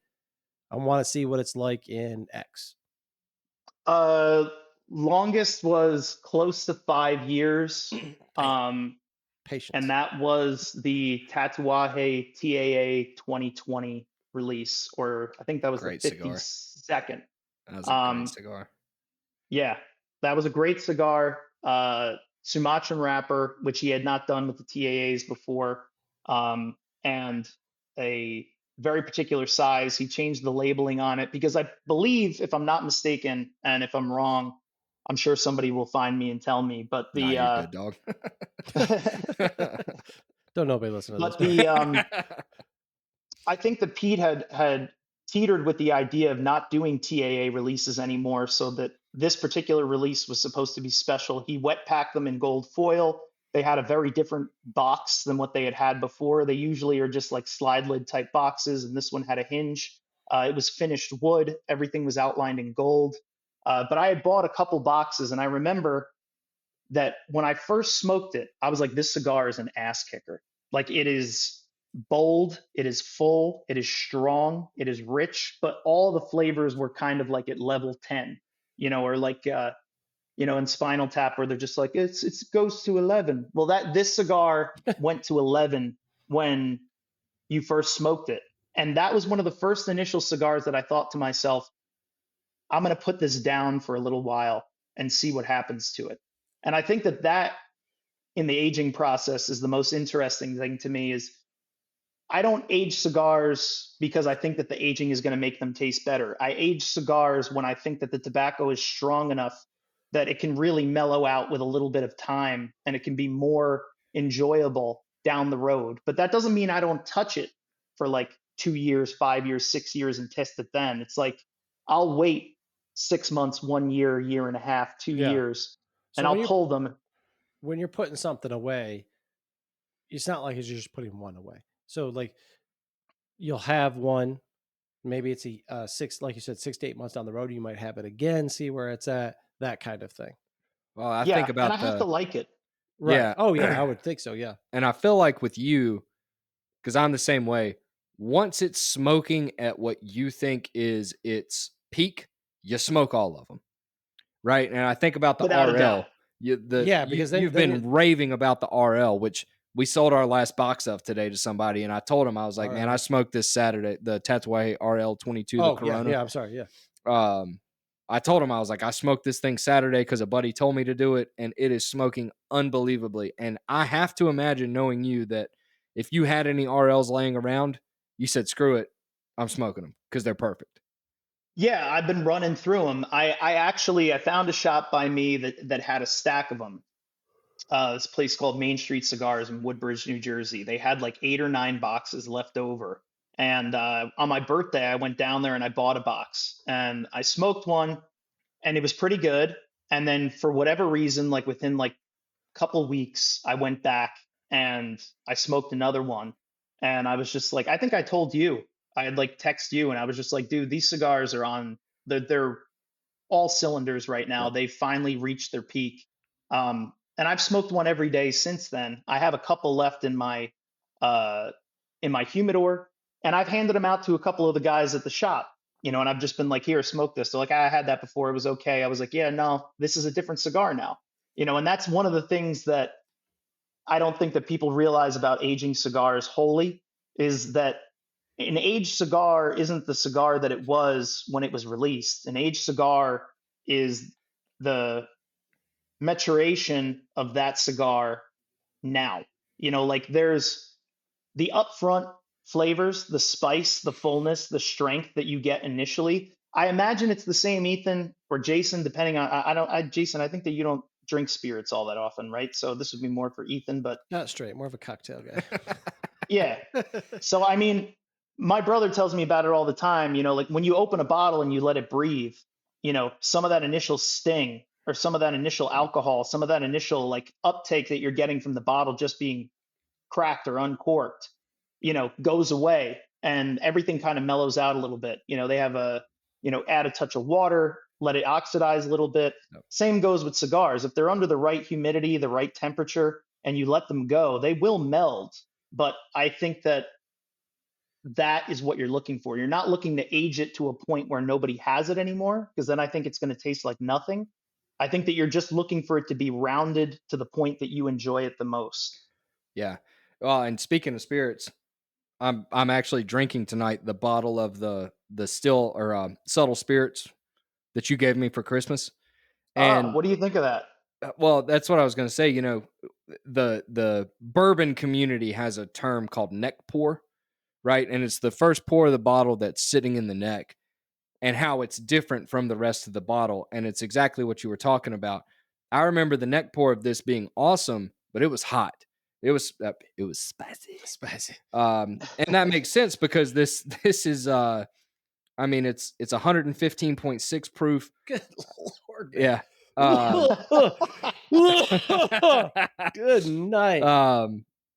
I want to see what it's like in X. Uh, Longest was close to 5 years. Man, Um, and patience. that was the Tatuaje TAA 2020 release, or I think that was the Great cigar. 52nd. That was a great Um, cigar. yeah, that was a great cigar. Sumatran wrapper, which he had not done with the TAAs before, and a very particular size. He changed the labeling on it because I believe, if I'm not mistaken, and if I'm wrong, I'm sure somebody will find me and tell me. But Nah, you're good, dog. Don't nobody listen to this, but but the I think that Pete had teetered with the idea of not doing TAA releases anymore, so that this particular release was supposed to be special. He wet packed them in gold foil. They had a very different box than what they had had before. They usually are just like slide lid type boxes, and this one had a hinge. It was finished wood. Everything was outlined in gold. But I had bought a couple boxes, and I remember that when I first smoked it, I was like, this cigar is an ass kicker. Like, it is bold, it is full, it is strong, it is rich, but all the flavors were kind of like at level 10, or like, in Spinal Tap where they're just like, it goes to 11. Well, this cigar went to 11 when you first smoked it. And that was one of the first initial cigars that I thought to myself, I'm going to put this down for a little while and see what happens to it. And I think that in the aging process is the most interesting thing to me. Is I don't age cigars because I think that the aging is going to make them taste better. I age cigars when I think that the tobacco is strong enough that it can really mellow out with a little bit of time and it can be more enjoyable down the road. But that doesn't mean I don't touch it for like 2 years, 5 years, 6 years and test it then. It's like I'll wait 6 months, 1 year, year and a half, two yeah. years, and So I'll pull them. when you're putting something away, it's not like you're just putting one away. So like you'll have one, maybe it's a six, like you said, 6 to 8 months down the road, you might have it again, see where it's at, that kind of thing. Well, I think Yeah, and I about have to like it. Right. yeah, Oh yeah, I would think so. Yeah. and I feel like with you, because I'm the same way. Once it's smoking at what you think is its peak, you smoke all of them, right? And I think about the Without a doubt. RL. Yeah, because You've then you're been raving about the RL, which we sold our last box of today to somebody, and I told him I was like, man, I RL. smoked this Saturday the Tatuaje RL 22, the Oh yeah, Corona. yeah. I'm sorry. Yeah. Um, I told him I was like, I smoked this thing Saturday because a buddy told me to do it, and it is smoking unbelievably. And I have to imagine, knowing you, that if you had any RLs laying around, you said, "Screw it, I'm smoking them because they're perfect." Yeah, I've been running through them. I found a shop by me that had a stack of them. This place called Main Street Cigars in Woodbridge, New Jersey. They had like 8 or 9 boxes left over. And on my birthday, I went down there and I bought a box and I smoked one and it was pretty good. And then for whatever reason, like within like a couple weeks, I went back and I smoked another one. And I was just like, I think I told you, I had like text you and I was just like, dude, these cigars are on, they're all cylinders right now. Yep. They finally reached their peak. And I've smoked one every day since then. I have a couple left uh, in my humidor, and I've handed them out to a couple of the guys at the shop. And I've just been like, "Here, smoke this." They're like, "I had that before; it was okay." I was like, "Yeah, no, this is a different cigar now." And that's one of the things that I don't think that people realize about aging cigars wholly is that an aged cigar isn't the cigar that it was when it was released. An aged cigar is the maturation of that cigar now. Like there's the upfront flavors, the spice, the fullness, the strength that you get initially. I imagine it's the same, Ethan or Jason, depending on, I don't, Jason, I think that you don't drink spirits all that often, right? So this would be more for Ethan, but Not straight, more of a cocktail guy. yeah. So, I mean, my brother tells me about it all the time. Like when you open a bottle and you let it breathe, some of that initial sting or some of that initial alcohol, some of that initial like uptake that you're getting from the bottle just being cracked or uncorked, goes away and everything kind of mellows out a little bit. They have add a touch of water, let it oxidize a little bit. Yep. Same goes with cigars. If they're under the right humidity, the right temperature, and you let them go, they will meld. But I think that is what you're looking for. You're not looking to age it to a point where nobody has it anymore, because then I think it's going to taste like nothing. I think that you're just looking for it to be rounded to the point that you enjoy it the most. Yeah. Well, and speaking of spirits, I'm actually drinking tonight the bottle of the still or subtle spirits that you gave me for Christmas. And What do you think of that? well, that's what I was going to say. The bourbon community has a term called neck pour, right? And it's the first pour of the bottle that's sitting in the neck, and how it's different from the rest of the bottle. And it's exactly what you were talking about. I remember the neck pour of this being awesome, but it was hot. It was spicy. Spicy. And that makes sense because this is I mean it's 115.6 proof. Good Lord, man. Yeah. Um, Good night.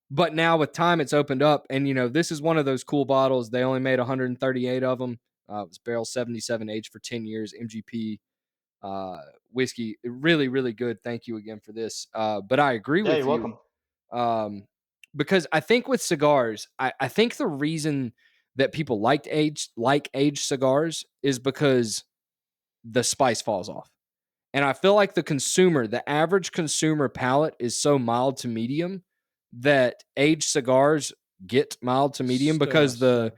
but now with time it's opened up, and this is one of those cool bottles. They only made 138 of them. It was barrel 77, aged for 10 years, MGP whiskey. Really, really good. Thank you again for this. But I agree Yeah, with you're you. welcome. Because I think with cigars, I think the reason that people like aged cigars is because the spice falls off. And I feel like the average consumer palate is so mild to medium that aged cigars get mild to medium because the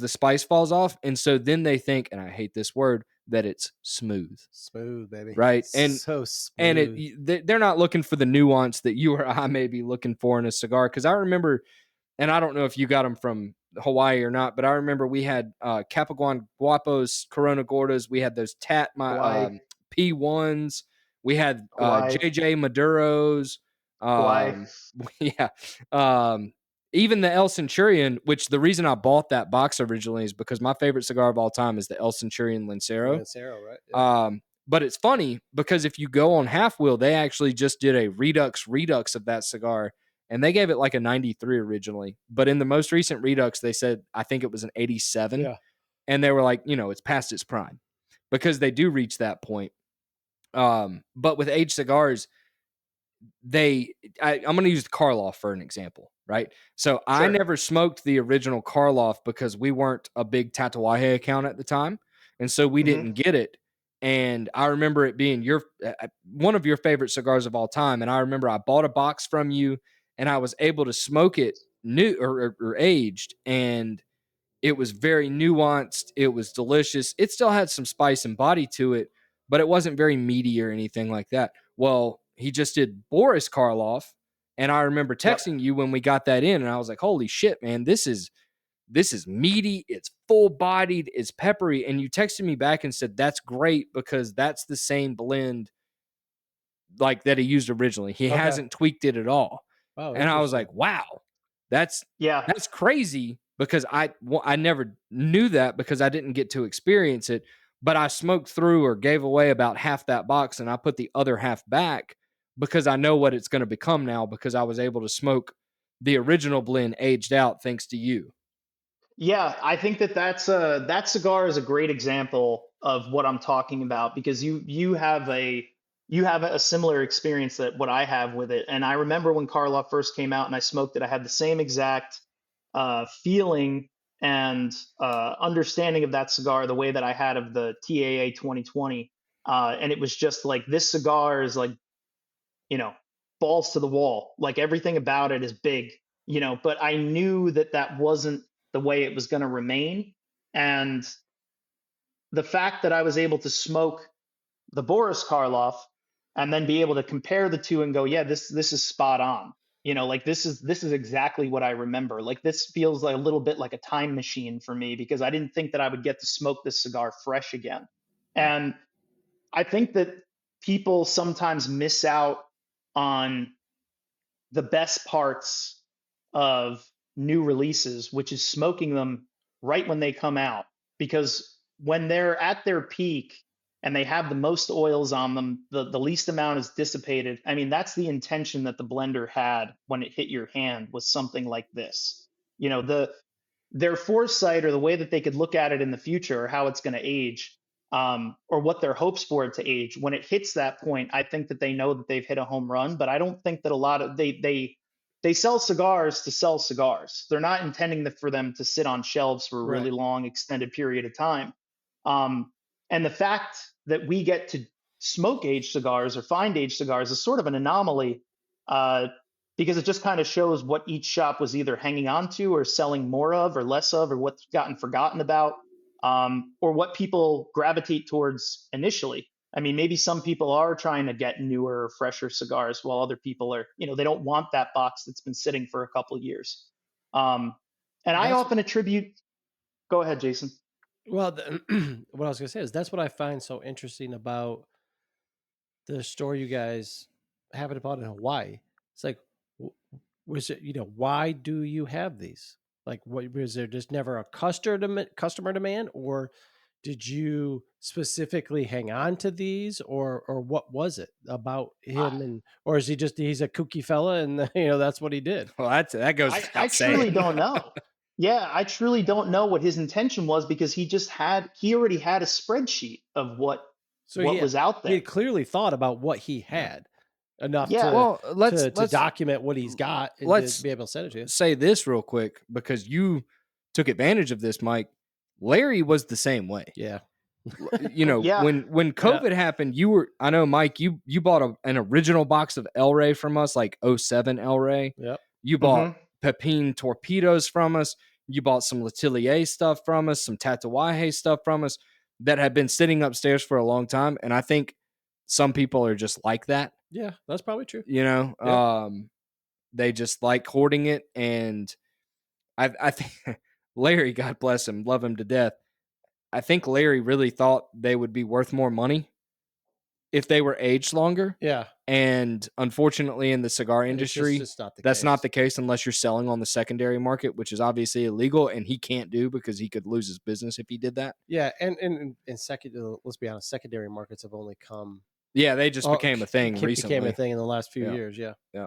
spice falls off. And so then they think, and I hate this word, that it's smooth, Smooth, baby. right? So And smooth. they're not looking for the nuance that you or I may be looking for in a cigar. Because I remember, and I don't know if you got them from Hawaii or not, but I remember we had Capaguan Guapos, Corona Gordas. We had those Hawaii, P1s. We had Hawaii, JJ Maduros. Hawaii. Yeah. Even the El Centurion, which the reason I bought that box originally is because my favorite cigar of all time is the El Centurion Lancero. Lancero, right? Yeah. But it's funny because if you go on Half Wheel, they actually just did a redux of that cigar, and they gave it like a 93 originally. But in the most recent redux, they said, I think it was an 87. Yeah. And they were like, it's past its prime because they do reach that point. But with aged cigars, I'm going to use the Karloff for an example, right? So I Sure. never smoked the original Karloff because we weren't a big Tatuaje account at the time. And so we Mm-hmm. didn't get it. And I remember it being one of your favorite cigars of all time. And I remember I bought a box from you and I was able to smoke it new or aged. And it was very nuanced. It was delicious. It still had some spice and body to it, but it wasn't very meaty or anything like that. Well, he just did Boris Karloff, and I remember Yep. texting you when we got that in, and I was like, "Holy shit, man! This is meaty. It's full bodied. It's peppery." And you texted me back and said, "That's great because that's the same blend like that he used originally. He Okay. hasn't tweaked it at all." Oh, And I was interesting. like, "Wow, that's Yeah. crazy," because I never knew that because I didn't get to experience it. But I smoked through or gave away about half that box, and I put the other half back because I know what it's going to become now because I was able to smoke the original blend aged out thanks to you. Yeah, I think that cigar is a great example of what I'm talking about, because you have a similar experience that what I have with it. And I remember when Karloff first came out and I smoked it, I had the same exact feeling and understanding of that cigar the way that I had of the TAA 2020. And it was just like, this cigar is like, you know, balls to the wall. Like, everything about it is big, but I knew that that wasn't the way it was going to remain. And the fact that I was able to smoke the Boris Karloff and then be able to compare the two and go, yeah, this is spot on. Like, this is exactly what I remember. Like, this feels like a little bit like a time machine for me, because I didn't think that I would get to smoke this cigar fresh again. Yeah. And I think that people sometimes miss out on the best parts of new releases, which is smoking them right when they come out. Because when they're at their peak and they have the most oils on them, the least amount is dissipated. I mean, that's the intention that the blender had when it hit your hand, was something like this. Their foresight, or the way that they could look at it in the future, or how it's going to age, or what their hopes for it to age. When it hits that point, I think that they know that they've hit a home run. But I don't think that a lot of they sell cigars to sell cigars. They're not intending for them to sit on shelves for a really Right. long, extended period of time. Um, and the fact that we get to smoke aged cigars or find aged cigars is sort of an anomaly, uh, because it just kind of shows what each shop was either hanging on to or selling more of or less of, or what's gotten forgotten about, or what people gravitate towards initially. I mean, maybe some people are trying to get newer, fresher cigars, while other people are, they don't want that box that's been sitting for a couple of years. Um, and I That's often attribute. Go ahead, Jason. well, what I was gonna say is that's what I find so interesting about the store you guys have it about in Hawaii. It's like, was it, why do you have these? Like, what was there just never a customer demand, or did you specifically hang on to these, or what was it about I, him? And or is he's a kooky fella, and that's what he did? Well, that goes I without truly saying. don't know. Yeah, I truly don't know what his intention was, because he already had a spreadsheet of what So what was out he there. had clearly thought about what he Yeah. had enough Yeah. Well, let's to let's document what he's got and to let's be able to send it to you. say this real quick because you took advantage of this, Mike. Larry was the same way. Yeah. Yeah. When Yeah. COVID happened, I know, Mike, you bought an original box of El Rey from us, like '07 El Rey. Yep. You bought Hmm. Pepin torpedoes from us. You bought some Letellier stuff from us, some Tatuaje stuff from us that had been sitting upstairs for a long time. And I think some people are just like that, Yeah, that's probably true. you know. Yeah. They just like hoarding it. And I think Larry, God bless him, love him to death. I think Larry really thought they would be worth more money if they were aged longer. Yeah. And unfortunately, in the cigar And it's just industry, it's not the that's case. not the case unless you're selling on the secondary market, which is obviously illegal, and he can't do because he could lose his business if he did that. Yeah, and second, let's be honest, secondary markets have only come Yeah, they just became a thing became a recently. thing in the last few Yeah, years. Yeah. yeah.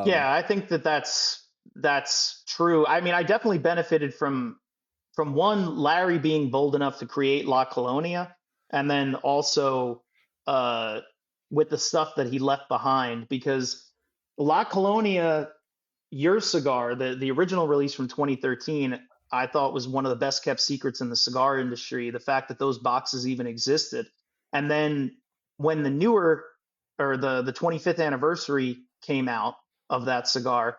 Yeah, I think that that's true. I mean, I definitely benefited from one, Larry being bold enough to create La Colonia, and then also uh, with the stuff that he left behind, because La Colonia, your cigar, the original release from 2013, I thought was one of the best kept secrets in the cigar industry. The fact that those boxes even existed, and then when the newer, or the 25th anniversary came out of that cigar,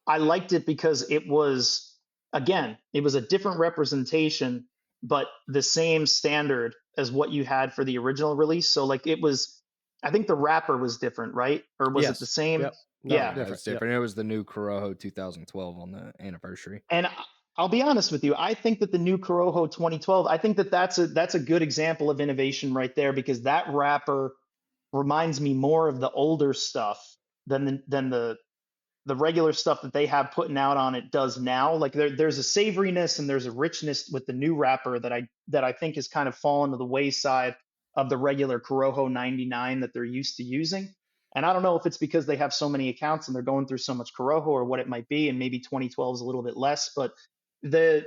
I liked it because it was, again, it was a different representation, but the same standard as what you had for the original release. So like it was, I think the wrapper was different, right? Or was it the Yes. same? Yep. No, Yeah. Yeah, different. it's Yep. different. It was the new Corojo 2012 on the anniversary. And I'll be honest with you, I think that the new Corojo 2012, I think that that's a good example of innovation right there, because that wrapper reminds me more of the older stuff than the regular stuff that they have putting out on it does now. Like there's a savoriness and there's a richness with the new wrapper that I think has kind of fallen to the wayside of the regular Corojo 99 that they're used to using. And I don't know if it's because they have so many accounts and they're going through so much Corojo, or what it might be, and maybe 2012 is a little bit less. But the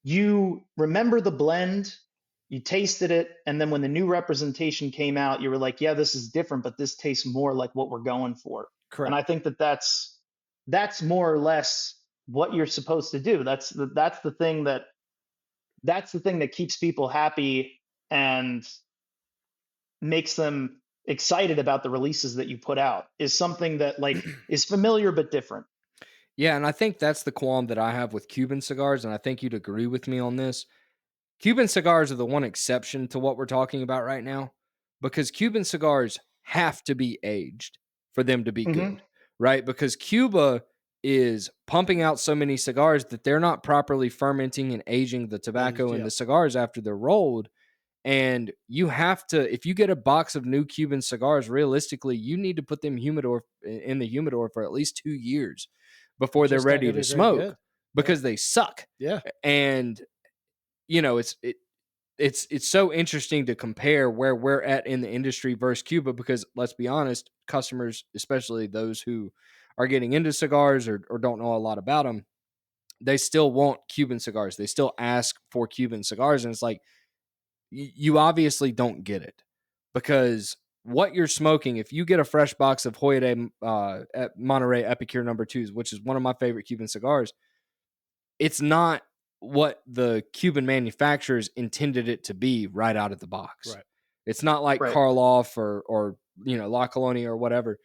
you remember the blend, you tasted it, and then when the new representation came out, you were like, yeah, this is different, but this tastes more like what we're going for. And I Correct. think that that's more or less what you're supposed to do. That's the thing that keeps people happy and makes them excited about the releases that you put out, is something that like is familiar but different. Yeah, and I think that's the qualm that I have with Cuban cigars, and I think you'd agree with me on this. Cuban cigars are the one exception to what we're talking about right now, because Cuban cigars have to be aged for them to be Hmm. good, right? Because Cuba is pumping out so many cigars that they're not properly fermenting and aging the tobacco in Yeah. the cigars after they're rolled. And you have to, if you get a box of new Cuban cigars, realistically, you need to put them in the humidor for at least 2 years before they're Just not ready going to to be very good. smoke Yeah. because they suck. Yeah. And it's so interesting to compare where we're at in the industry versus Cuba, because let's be honest, customers, especially those who are getting into cigars or don't know a lot about them, they still want Cuban cigars. They still ask for Cuban cigars, and it's like, you obviously don't get it, because what you're smoking, if you get a fresh box of Hoya de Monterey Epicure number twos, which is one of my favorite Cuban cigars, it's not what the Cuban manufacturers intended it to be right out of the box. Right. It's not like Right. Karloff or La Colonia or whatever,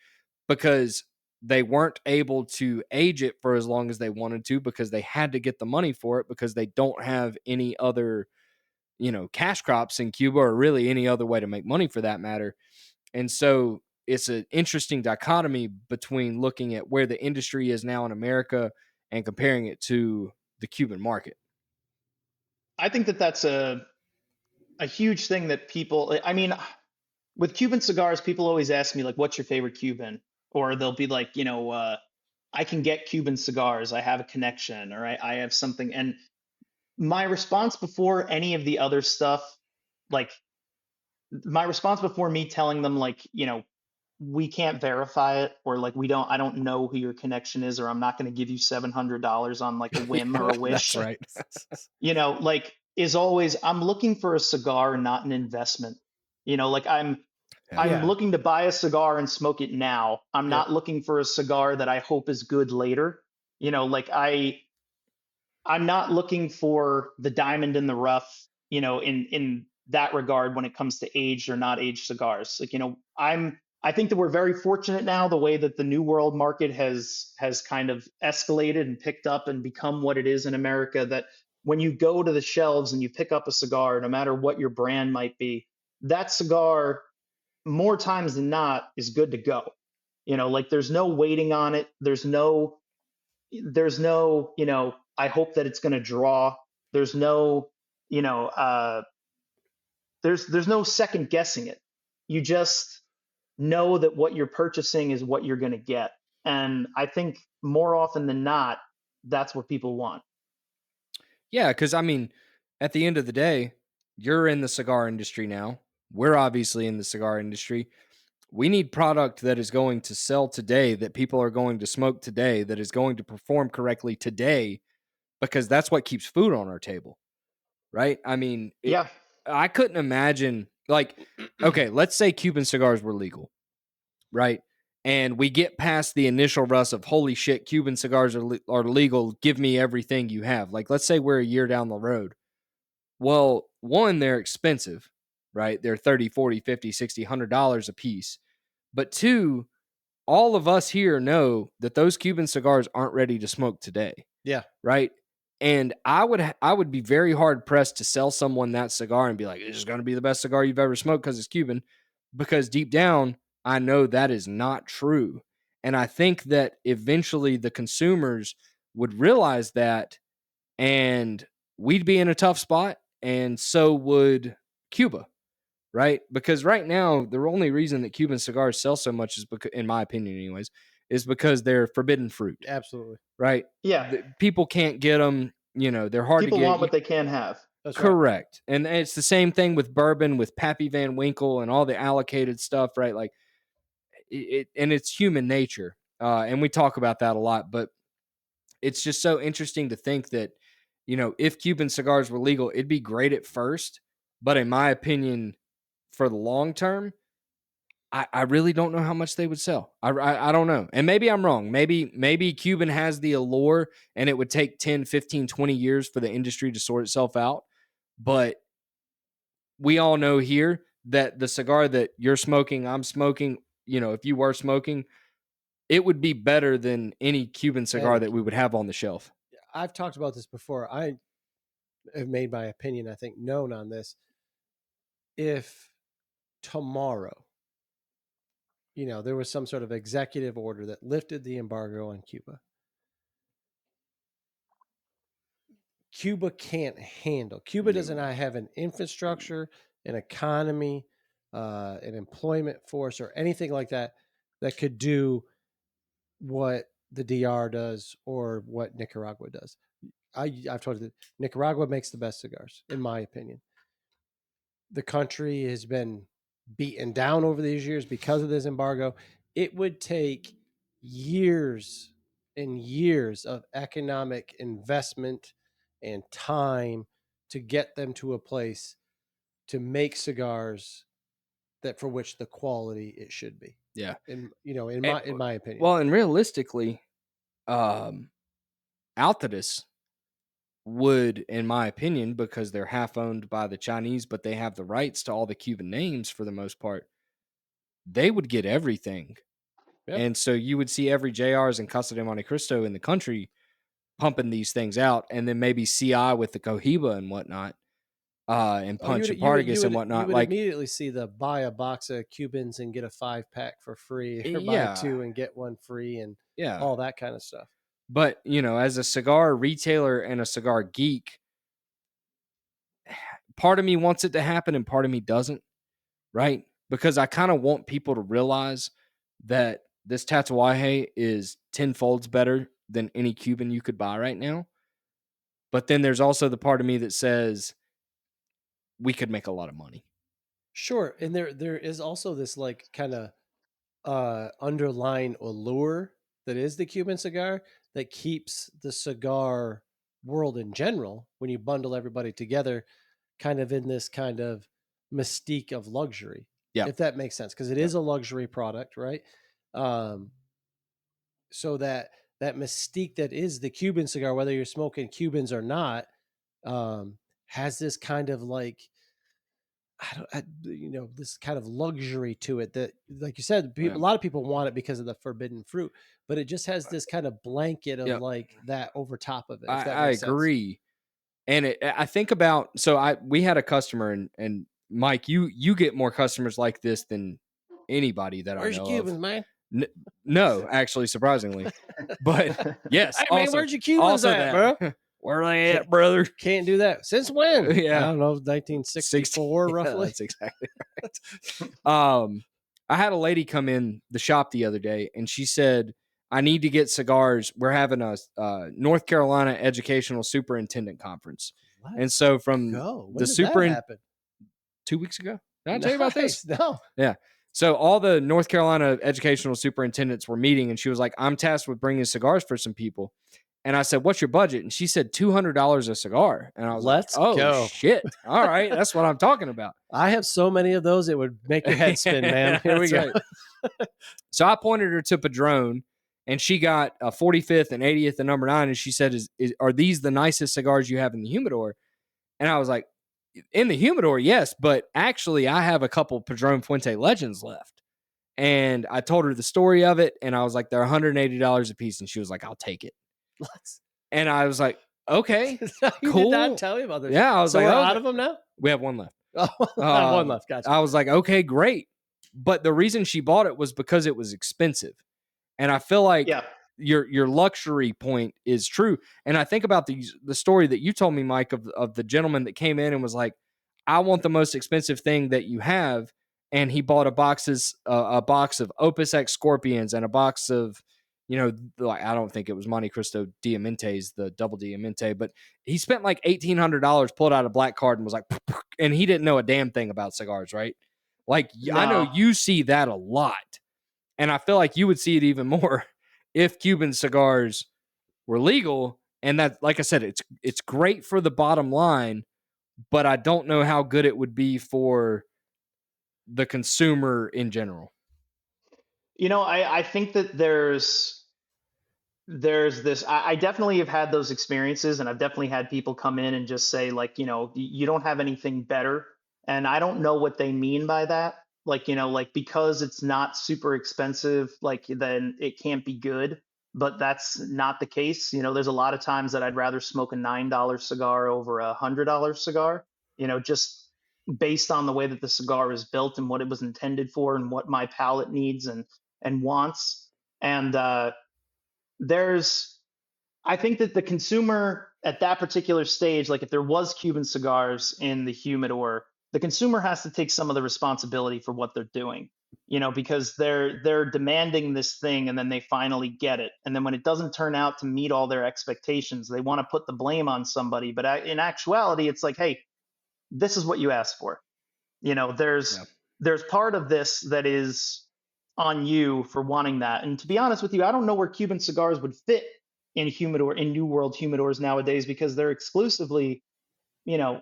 because they weren't able to age it for as long as they wanted to, because they had to get the money for it, because they don't have any other cash crops in Cuba, or really any other way to make money for that matter. And so it's an interesting dichotomy between looking at where the industry is now in America and comparing it to the Cuban market. I think that that's a huge thing that people. I mean, with Cuban cigars, people always ask me like, "What's your favorite Cuban?" Or they'll be like, "I can get Cuban cigars. I have a connection, or I have something." And my response before any of the other stuff, like my response before me telling them like, we can't verify it, or like I don't know who your connection is, or I'm not going to give you $700 on like a whim or Yeah, a that's wish, right. like is always, I'm looking for a cigar, not an investment. Like Yeah. I'm Yeah. looking to buy a cigar and smoke it now. I'm Yep. not looking for a cigar that I hope is good later. Like I'm not looking for the diamond in the rough, in that regard when it comes to aged or not aged cigars. Like, I think that we're very fortunate now, the way that the new world market has kind of escalated and picked up and become what it is in America, that when you go to the shelves and you pick up a cigar, no matter what your brand might be, that cigar more times than not is good to go. Like there's no waiting on it. There's no I hope that it's going to draw. There's no you know there's no second guessing it. You just know that what you're purchasing is what you're going to get. And I think more often than not, that's what people want. Yeah, because I mean, at the end of the day, you're in the cigar industry now. We're obviously in the cigar industry. We need product that is going to sell today, that people are going to smoke today, that is going to perform correctly today, because that's what keeps food on our table, right? I mean, Yeah. I couldn't imagine, like, okay, let's say Cuban cigars were legal, right? And we get past the initial rush of holy shit, Cuban cigars are legal. Give me everything you have. Like, let's say we're a year down the road. Well, one, they're expensive, right? They're 30, 40, 50, 60, $100 a piece. But two, all of us here know that those Cuban cigars aren't ready to smoke today, Yeah. right? And I would be very hard pressed to sell someone that cigar and be like, "This is going to be the best cigar you've ever smoked because it's Cuban," because deep down I know that is not true. And I think that eventually the consumers would realize that, and we'd be in a tough spot, and so would Cuba, right? Because right now, the only reason that Cuban cigars sell so much is because, in my opinion, anyways, is because they're forbidden fruit, Absolutely. right? Yeah. People can't get them. They're hard to People get. want what they can have. That's right. Correct, and it's the same thing with bourbon, with Pappy Van Winkle and all the allocated stuff, right? Like and it's human nature, and we talk about that a lot. But it's just so interesting to think that if Cuban cigars were legal, it'd be great at first, but in my opinion, for the long term, I really don't know how much they would sell. I don't know. And maybe I'm wrong. Maybe Cuban has the allure and it would take 10, 15, 20 years for the industry to sort itself out. But we all know here that the cigar that you're smoking, I'm smoking, if you were smoking, it would be better than any Cuban cigar And that we would have on the shelf. I've talked about this before. I have made my opinion, I think, known on this. If tomorrow, there was some sort of executive order that lifted the embargo on Cuba, Cuba can't handle. Cuba does No. not have an infrastructure, an economy, an employment force, or anything like that that could do what the DR does or what Nicaragua does. I've told you that Nicaragua makes the best cigars, in my opinion. The country has been beaten down over these years because of this embargo. It would take years and years of economic investment and time to get them to a place to make cigars that for which the quality it should be. Yeah. In Eh, my opinion. well, and realistically, um, Altadis would, in my opinion, because they're half owned by the Chinese, but they have the rights to all the Cuban names for the most part, they would get everything. Yeah. And so you would see every JRs and Casa de Monte Cristo in the country pumping these things out, and then maybe CI with the Cohiba and whatnot, and Oh, Punch and Partagas and you whatnot. would Like, immediately see the buy a box of Cubans and get a 5-pack for free, or buy yeah, 2 and get 1 free, and yeah. all that kind of stuff. But, as a cigar retailer and a cigar geek, part of me wants it to happen and part of me doesn't, right? Because I kind of want people to realize that this Tatuaje is tenfolds better than any Cuban you could buy right now. But then there's also the part of me that says we could make a lot of money. Sure, and there is also this like kind of underlying allure that is the Cuban cigar that keeps the cigar world in general, when you bundle everybody together, kind of in this kind of mystique of luxury, Yeah. if that makes sense, because it Yeah. is a luxury product, right? So that mystique that is the Cuban cigar, whether you're smoking Cubans or not, has this kind of like this kind of luxury to it that, like you said, Yeah. a lot of people want it because of the forbidden fruit, but it just has this kind of blanket of Yeah. like that over top of it. If that I makes sense. agree. And I think about, we had a customer, and Mike, you get more customers like this than anybody that Where's I your know Cubans, of. man? No, actually, surprisingly, but yes, Hey man, also, where's your Cubans at, that, bro? where are they at, brother? Can't do that. Since when? I Yeah, don't know, 60, 1964 yeah, roughly. that's exactly right. I had a lady come in the shop the other day, and she said, "I need to get cigars. We're having a North Carolina Educational Superintendent Conference." And Let's so from go. the When did that happen? 2 weeks ago, did I tell you about this? Nice. No. Yeah. So all the North Carolina educational superintendents were meeting, and she was like, "I'm tasked with bringing cigars for some people." And I said, "What's your budget?" And she said, $200 a cigar. And I was Let's like, "Oh go. shit! All right, that's what I'm talking about." I have so many of those, it would make your head spin, man. Here we That's go. right. So I pointed her to Padron, and she got a 45th and 80th and number 9, and she said, "Are these the nicest cigars you have in the humidor?" And I was like, "In the humidor, yes, but actually I have a couple Padron Fuente Legends left." And I told her the story of it, and I was like, "They're $180 a piece," and she was like, "I'll take it." And I was like, "Okay, You cool." did not tell me about this. Yeah, I was so like, we're "Okay." out of them now? We have one left. Oh, I have one left. Gotcha. I was like, "Okay, great." But the reason she bought it was because it was expensive. And I feel like Yeah. your luxury point is true. And I think about the story that you told me, Mike, of the gentleman that came in and was like, "I want the most expensive thing that you have." And he bought a box of Opus X Scorpions and a box of, like, I don't think it was Monte Cristo Diamantes, the double Diamante, but he spent like $1,800, pulled out a black card and was like, and he didn't know a damn thing about cigars, right? Like, I know No. you see that a lot. And I feel like you would see it even more if Cuban cigars were legal. And that, like I said, it's great for the bottom line, but I don't know how good it would be for the consumer in general. I think that there's this. I definitely have had those experiences, and I've definitely had people come in and just say, like, you don't have anything better. And I don't know what they mean by that. Like, like, because it's not super expensive, like, then it can't be good. But that's not the case. There's a lot of times that I'd rather smoke a $9 cigar over a $100 cigar, just based on the way that the cigar is built and what it was intended for and what my palate needs and wants. And there's I think that the consumer at that particular stage, like if there was Cuban cigars in the humidor, the consumer has to take some of the responsibility for what they're doing, because they're demanding this thing and then they finally get it. And then when it doesn't turn out to meet all their expectations, they want to put the blame on somebody. But in actuality, it's like, hey, this is what you asked for. There's Yeah. there's part of this that is on you for wanting that. And to be honest with you, I don't know where Cuban cigars would fit in New World humidors nowadays, because they're exclusively, you know,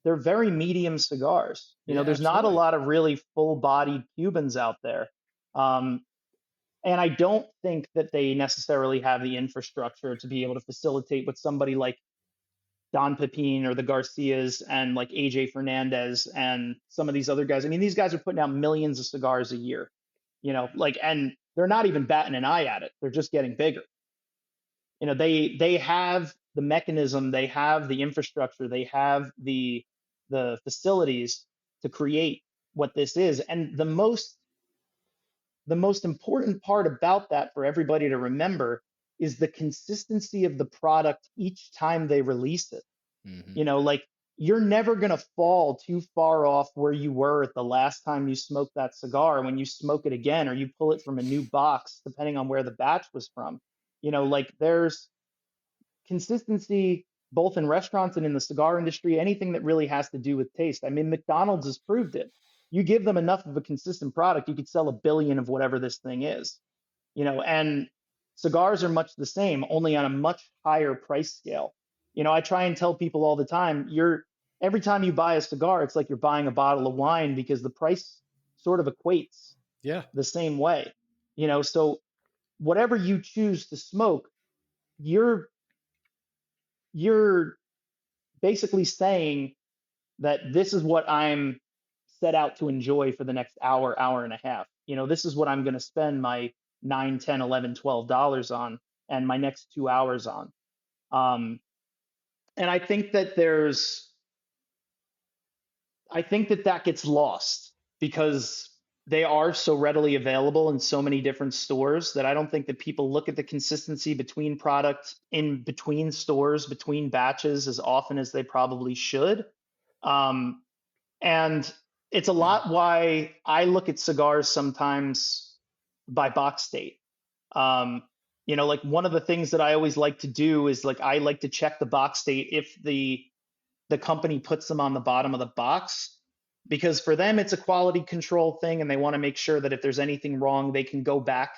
they're very medium cigars. You know, Yeah, there's not a absolutely. lot of really full-bodied Cubans out there. Um, and I don't think that they necessarily have the infrastructure to be able to facilitate what somebody like Don Pepin or the Garcias and like AJ Fernandez and some of these other guys. I mean, these guys are putting out millions of cigars a year, you know, like, and they're not even batting an eye at it. They're just getting bigger. You know, they have the mechanism, they have the infrastructure, they have the facilities to create what this is. And the most important part about that for everybody to remember is the consistency of the product each time they release it. Hmm. You know, like, you're never going to fall too far off where you were at the last time you smoked that cigar when you smoke it again or you pull it from a new box, depending on where the batch was from. You know, like, there's consistency both in restaurants and in the cigar industry, anything that really has to do with taste. I mean, McDonald's has proved it. You give them enough of a consistent product, you could sell a billion of whatever this thing is. You know, and cigars are much the same, only on a much higher price scale. You know, I try and tell people all the time, you're every time you buy a cigar, it's like you're buying a bottle of wine because the price sort of equates Yeah. the same way. You know, so whatever you choose to smoke, you're you're basically saying that this is what I'm set out to enjoy for the next hour, hour and a half. You know, this is what I'm going to spend my 9, 10, 11, $12 on and my next 2 hours on. Um, and I think that that gets lost because they are so readily available in so many different stores that I don't think that people look at the consistency between product in between stores, between batches as often as they probably should. Um, and it's a lot why I look at cigars sometimes by box date. Um, you know, like, one of the things that I always like to do is, like, I like to check the box date if the company puts them on the bottom of the box, because for them it's a quality control thing and they want to make sure that if there's anything wrong they can go back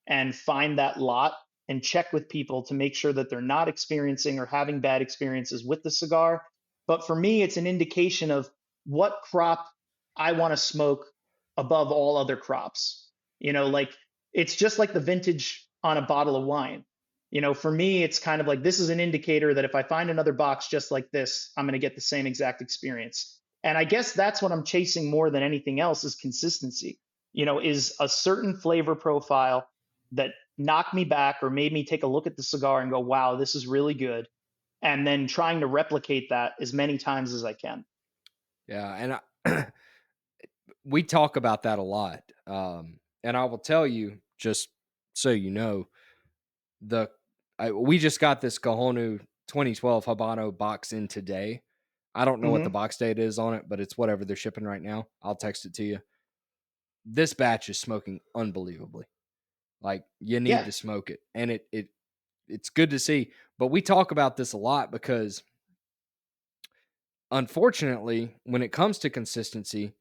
and find that lot and check with people to make sure that they're not experiencing or having bad experiences with the cigar. But for me it's an indication of what crop I want to smoke above all other crops. You know, like, it's just like the vintage on a bottle of wine. You know, for me, it's kind of like, this is an indicator that if I find another box just like this, I'm going to get the same exact experience. And I guess that's what I'm chasing more than anything else is consistency. You know, is a certain flavor profile that knocked me back or made me take a look at the cigar and go, wow, this is really good. And then trying to replicate that as many times as I can. Yeah, and we talk about that a lot. And I will tell you, just so you know, we just got this Cajonu 2012 Habano box in today. I don't know what the Mm-hmm. box date is on it, but it's whatever they're shipping right now. I'll text it to you. This batch is smoking unbelievably. Like, you need Yeah. to smoke it, and it's good to see. But we talk about this a lot because, unfortunately, when it comes to consistency,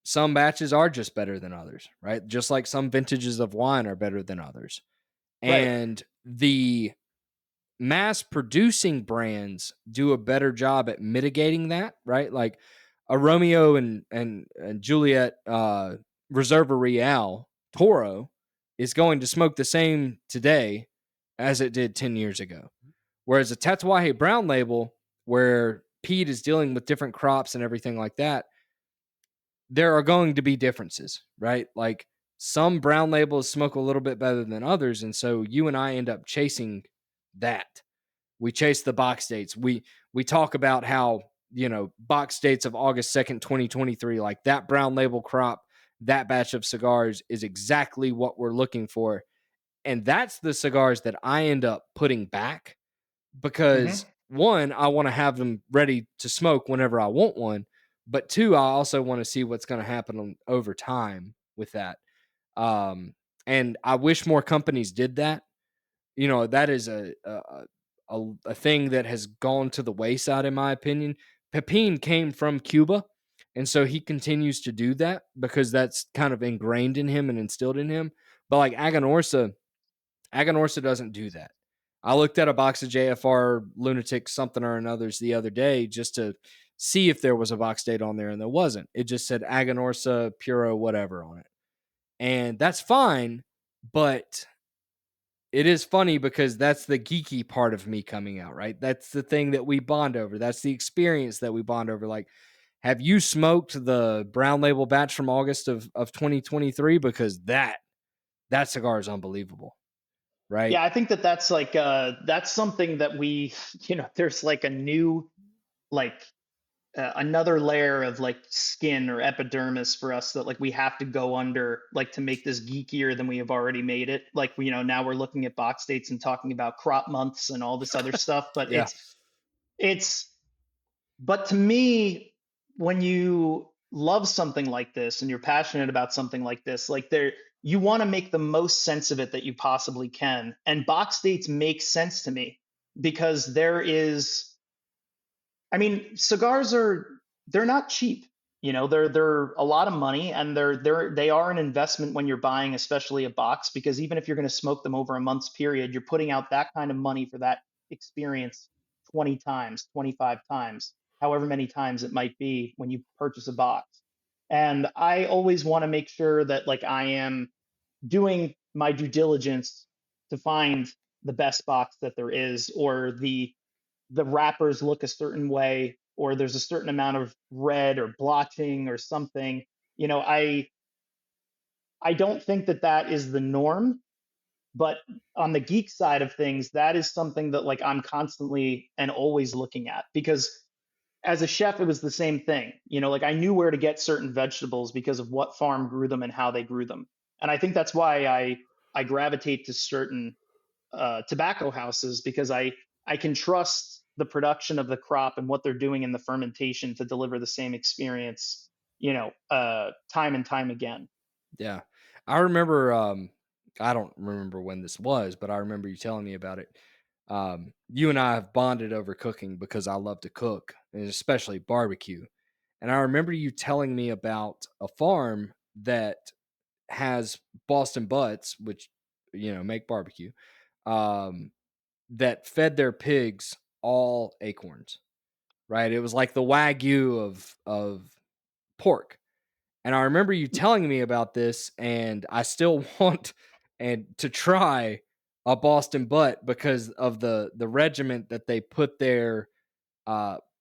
some batches are just better than others, right? Just like some vintages of wine are better than others. Right. And the mass producing brands do a better job at mitigating that, right? Like a Romeo and Juliet Reserva Real Toro is going to smoke the same today as it did 10 years ago. Whereas a Tatuaje Brown Label, where Pete is dealing with different crops and everything like that, there are going to be differences, right? Like, some brown labels smoke a little bit better than others. And so you and I end up chasing that. We chase the box dates. We talk about how, box dates of August 2nd, 2023, like that brown label crop, that batch of cigars is exactly what we're looking for. And that's the cigars that I end up putting back because, Mm-hmm. one, I want to have them ready to smoke whenever I want one. But two, I also want to see what's going to happen over time with that. And I wish more companies did that. That is a thing that has gone to the wayside, in my opinion. Pepin came from Cuba, and so he continues to do that because that's kind of ingrained in him and instilled in him. But like Aganorsa doesn't do that. I looked at a box of JFR Lunatic something or another's the other day just to see if there was a box date on there, and there wasn't. It just said Aganorsa Puro whatever on it. And that's fine, but it is funny because that's the geeky part of me coming out, right? That's the thing that we bond over. That's the experience that we bond over. Like, have you smoked the brown label batch from August of 2023? Because that cigar is unbelievable, right? Yeah, I think that that's like that's something that we, there's like a new like another layer of like skin or epidermis for us that like we have to go under like to make this geekier than we have already made it. Like, now we're looking at box dates and talking about crop months and all this other stuff, but Yeah. it's but to me, when you love something like this and you're passionate about something like this, like you want to make the most sense of it that you possibly can. And box dates make sense to me because cigars they're not cheap. They're a lot of money, and they are an investment when you're buying, especially a box, because even if you're going to smoke them over a month's period, you're putting out that kind of money for that experience 20 times, 25 times, however many times it might be when you purchase a box. And I always want to make sure that like I am doing my due diligence to find the best box that there is, or the wrappers look a certain way, or there's a certain amount of red or blotching or something. I don't think that that is the norm, but on the geek side of things, that is something that like I'm constantly and always looking at, because as a chef it was the same thing. Like I knew where to get certain vegetables because of what farm grew them and how they grew them. And I think that's why I gravitate to certain tobacco houses, because I can trust the production of the crop and what they're doing in the fermentation to deliver the same experience, time and time again. Yeah. I remember I don't remember when this was, but I remember you telling me about it. You and I have bonded over cooking because I love to cook, and especially barbecue. And I remember you telling me about a farm that has Boston butts, which make barbecue, um, that fed their pigs all acorns. Right? It was like the wagyu of pork. And I remember you telling me about this, and I still want and to try a Boston butt because of the regiment that they put their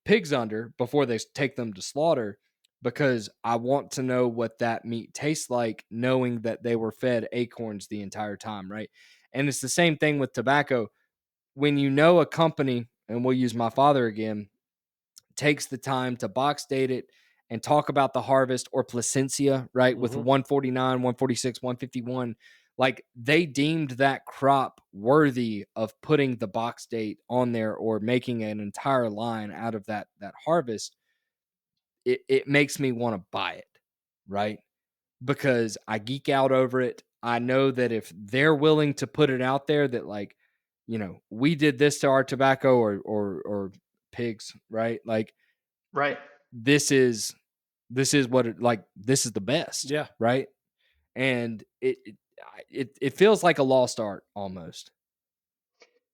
pigs under before they take them to slaughter. Because I want to know what that meat tastes like, knowing that they were fed acorns the entire time, right? And it's the same thing with tobacco. When you know a company, and we'll use my father again, takes the time to box date it and talk about the harvest, or Placencia, right? With Hmm. 149, 146, 151. Like they deemed that crop worthy of putting the box date on there or making an entire line out of that harvest. It makes me want to buy it, right? Because I geek out over it. I know that if they're willing to put it out there that like, we did this to our tobacco or pigs, right? Like Right. this is what this is the best, Yeah. right? And it feels like a lost art almost.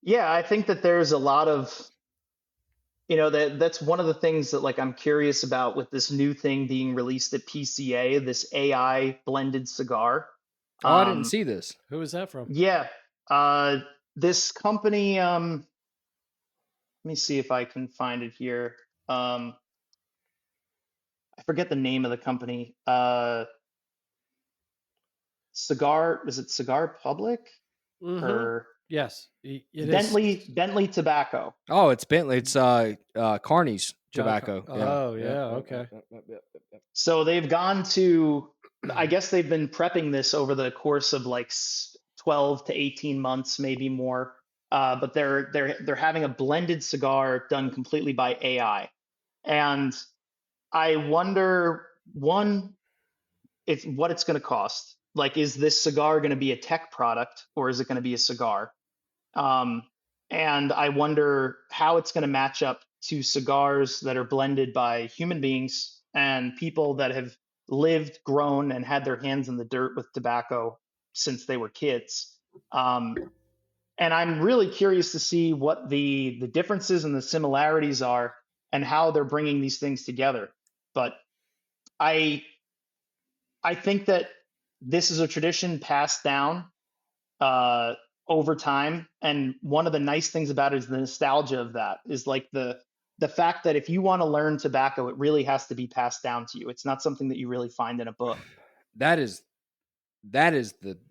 Yeah, I think that there's a lot of, that's one of the things that like I'm curious about with this new thing being released at PCA, this AI blended cigar. Oh, I didn't Um, see this. Who is that from? yeah, uh, this company. Let me see if I can find it here. Um, I forget the name of the company. Cigar, is it Cigar Public Hmm. or Yes, it is. Bentley Tobacco? Oh, it's Bentley. It's Carney's John. tobacco. Yeah, Oh yeah, yeah. yep, yep, Okay. yep, yep, yep, yep, So they've gone to, I guess they've been prepping this over the course of like 12 to 18 months, maybe more. But they're having a blended cigar done completely by AI. And I wonder, one, if what it's going to cost. Like, is this cigar going to be a tech product, or is it going to be a cigar? Um, and I wonder how it's going to match up to cigars that are blended by human beings and people that have lived, grown, and had their hands in the dirt with tobacco since they were kids. Um, And I'm really curious to see what the differences and the similarities are and how they're bringing these things together. But I I think that this is a tradition passed down uh, over time. And one of the nice things about it is the nostalgia of that is like the fact that if you want to learn tobacco, it really has to be passed down to you. It's not something that you really find in a book. That is that is the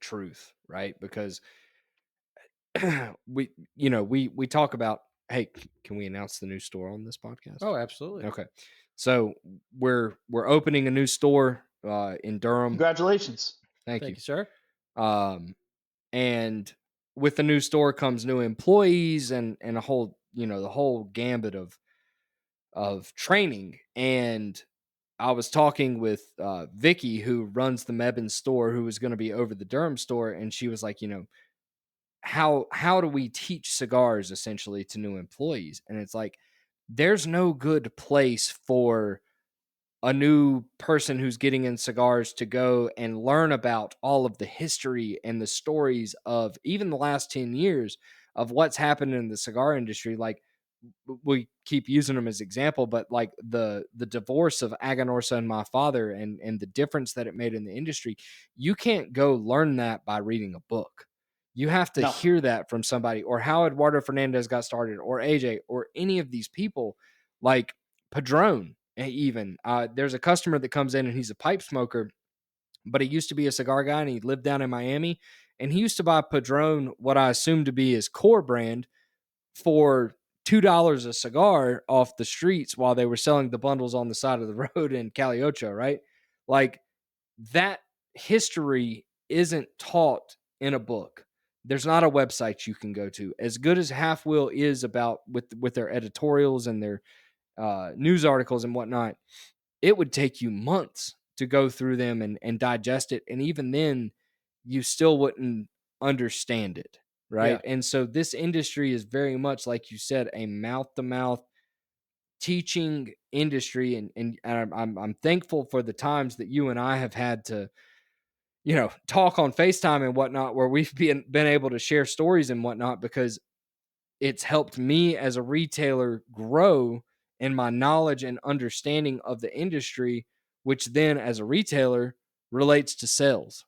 truth, right? Because we talk about, hey, can we announce the new store on this podcast? Oh, absolutely. Okay. So we're opening a new store in Durham. Congratulations. Thank Thank you. you, sir. Um and with the new store comes new employees and a whole, the whole gambit of training. And I was talking with Vicky, who runs the Mebane store, who was going to be over the Durham store, and she was like, how do we teach cigars essentially to new employees? And it's like, there's no good place for a new person who's getting in cigars to go and learn about all of the history and the stories of even the last 10 years of what's happened in the cigar industry. Like, we keep using them as example, but like the divorce of Aganorsa and my father, and the difference that it made in the industry, you can't go learn that by reading a book. You have to No. hear that from somebody, or how Eduardo Fernandez got started, or AJ, or any of these people, like Padron. Even there's a customer that comes in and he's a pipe smoker, but he used to be a cigar guy and he lived down in Miami, and he used to buy Padron, what I assume to be his core brand, for $2 a cigar off the streets while they were selling the bundles on the side of the road in Cali Ocho, right? Like, that history isn't taught in a book. There's not a website you can go to. As good as Half Wheel is about with their editorials and their news articles and whatnot, it would take you months to go through them and digest it. And even then, you still wouldn't understand it. Right. Yeah. And so this industry is very much, like you said, a mouth to mouth teaching industry. And I'm thankful for the times that you and I have had to, talk on FaceTime and whatnot, where we've been able to share stories and whatnot, because it's helped me as a retailer grow in my knowledge and understanding of the industry, which then as a retailer relates to sales.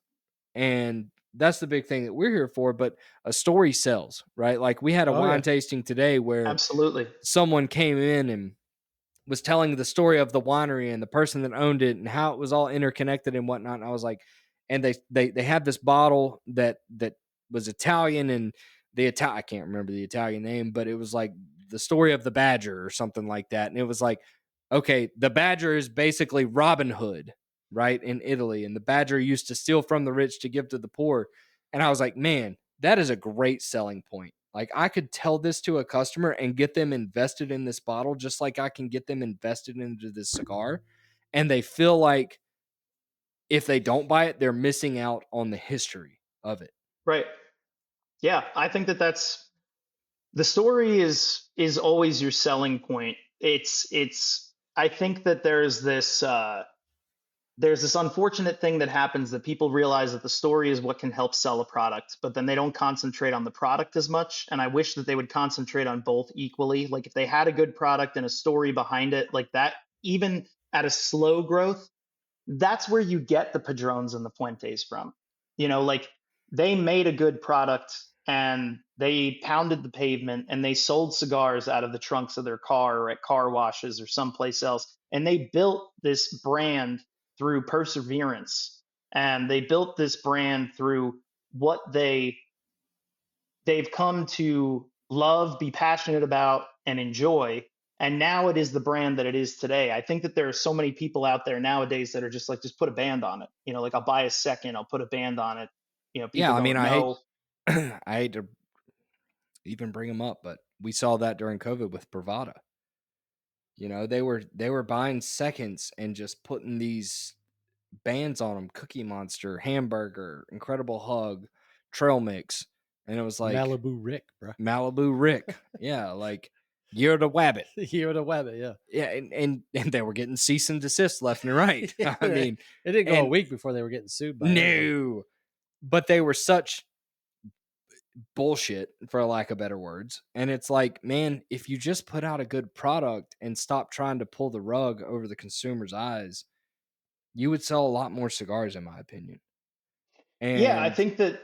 And that's the big thing that we're here for. But a story sells, right? Like, we had a Oh wine yeah. tasting today where Absolutely. someone came in and was telling the story of the winery and the person that owned it and how it was all interconnected and whatnot. And I was like, and they had this bottle that was Italian, and I can't remember the Italian name, but it was like the story of the badger or something like that. And it was like, okay, the badger is basically Robin Hood, right, in Italy, and the badger used to steal from the rich to give to the poor. And I was like, man, that is a great selling point. Like, I could tell this to a customer and get them invested in this bottle, just like I can get them invested into this cigar. And they feel like if they don't buy it, they're missing out on the history of it. Right. Yeah. I think that that's the story is always your selling point. It's I think that there's this unfortunate thing that happens that people realize that the story is what can help sell a product, but then they don't concentrate on the product as much. And I wish that they would concentrate on both equally. Like, if they had a good product and a story behind it, like that, even at a slow growth, that's where you get the Padrones and the Fuentes from. Like, they made a good product and they pounded the pavement and they sold cigars out of the trunks of their car or at car washes or someplace else. And they built this brand through perseverance, and they built this brand through what they've come to love, be passionate about, and enjoy. And now it is the brand that it is today. I think that there are so many people out there nowadays that are just like, just put a band on it. Like, I'll buy a second, I'll put a band on it. Yeah, People I mean, don't I hate know. I hate to even bring them up, but we saw that during COVID with Bravada. They were buying seconds and just putting these bands on them: Cookie Monster, Hamburger, Incredible Hug, Trail Mix, and it was like Malibu Rick, bro. Malibu Rick, yeah, like Year to Wabbit, Year to Webbit, yeah. yeah, and they were getting cease and desist left and right. Yeah, I it mean, didn't go a and week before they were getting sued by everyone. no, but they were such bullshit, for lack of better words. And it's like, man, if you just put out a good product and stop trying to pull the rug over the consumer's eyes, you would sell a lot more cigars, in my opinion. Yeah, I And think that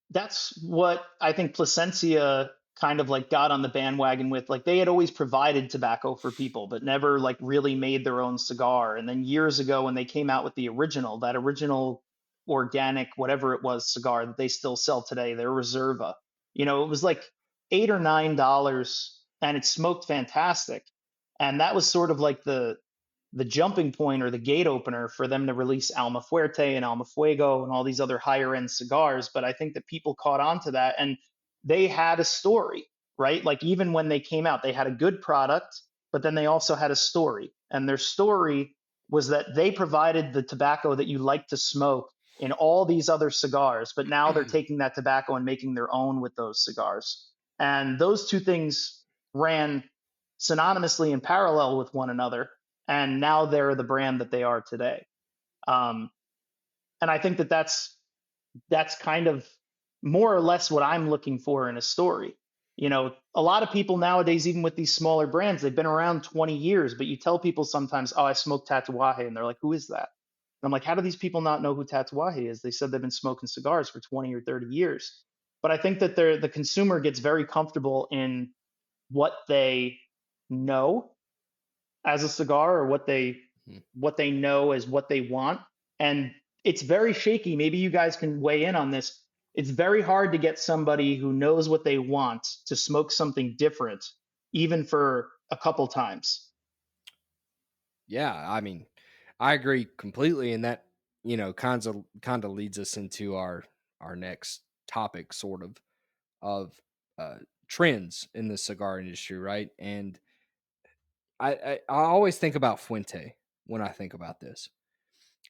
that's what I think Placencia kind of like got on the bandwagon with. Like they had always provided tobacco for people, but never like really made their own cigar. And then years ago, when they came out with the original, that original organic, whatever it was, cigar that they still sell today, their Reserva, it was like $8 or $9, and it smoked fantastic. And that was sort of like the jumping point or the gate opener for them to release Alma Fuerte and Alma Fuego and all these other higher end cigars. But I think that people caught on to that, and they had a story, right? Like even when they came out, they had a good product, but then they also had a story. And their story was that they provided the tobacco that you like to smoke in all these other cigars, but now they're taking that tobacco and making their own with those cigars. And those two things ran synonymously in parallel with one another, and now they're the brand that they are today. Um, and I think that that's kind of more or less what I'm looking for in a story. A lot of people nowadays, even with these smaller brands, they've been around 20 years, but you tell people sometimes, "Oh, I smoke Tatuaje," and they're like, "Who is that?" And I'm like, "How do these people not know who Tatuaje is? They said they've been smoking cigars for 20 or 30 years." But I think that the consumer gets very comfortable in what they know as a cigar, or Mhm. what they know as what they want. And it's very shaky. Maybe you guys can weigh in on this. It's very hard to get somebody who knows what they want to smoke something different, even for a couple times. yeah, I mean, I agree completely. And that, kind of leads us into our next topic, sort of uh trends in the cigar industry, right? And I always think about Fuente when I think about this.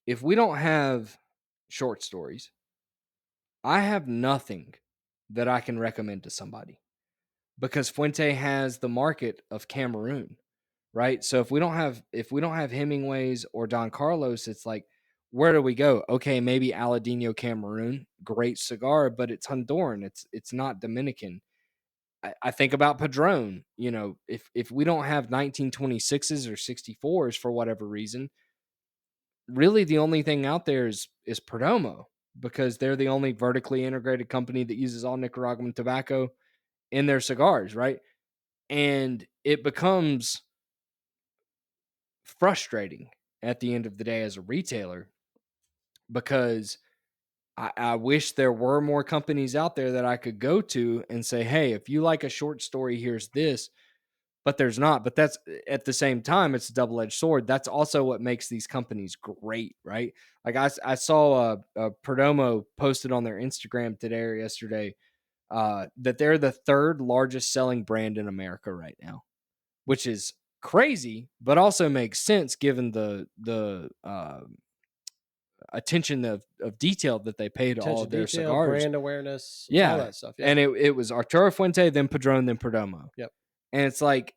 If we don't have short stories, I have nothing that I can recommend to somebody, because Fuente has the market of Cameroon, right? So if we don't have Hemingways or Don Carlos, it's like, where do we go? Okay, maybe Aladino Cameroon, great cigar, but it's Honduran. It's not Dominican. I think about Padron. If we don't have 1926s or 64s for whatever reason, really the only thing out there is Perdomo, because they're the only vertically integrated company that uses all Nicaraguan tobacco in their cigars, right? And it becomes frustrating at the end of the day as a retailer, because I wish there were more companies out there that I could go to and say, hey, if you like a short story, here's this. But there's not. But that's, at the same time, it's a double edged sword. That's also what makes these companies great, right? Like I saw a Perdomo posted on their Instagram today or yesterday, that they're the third largest selling brand in America right now, which is crazy, but also makes sense given the attention of detail that they pay to all Attention of their detail, cigars. brand awareness, all Yeah. that stuff. Yep. And it was Arturo Fuente, then Padron, then Perdomo. Yep. And it's like,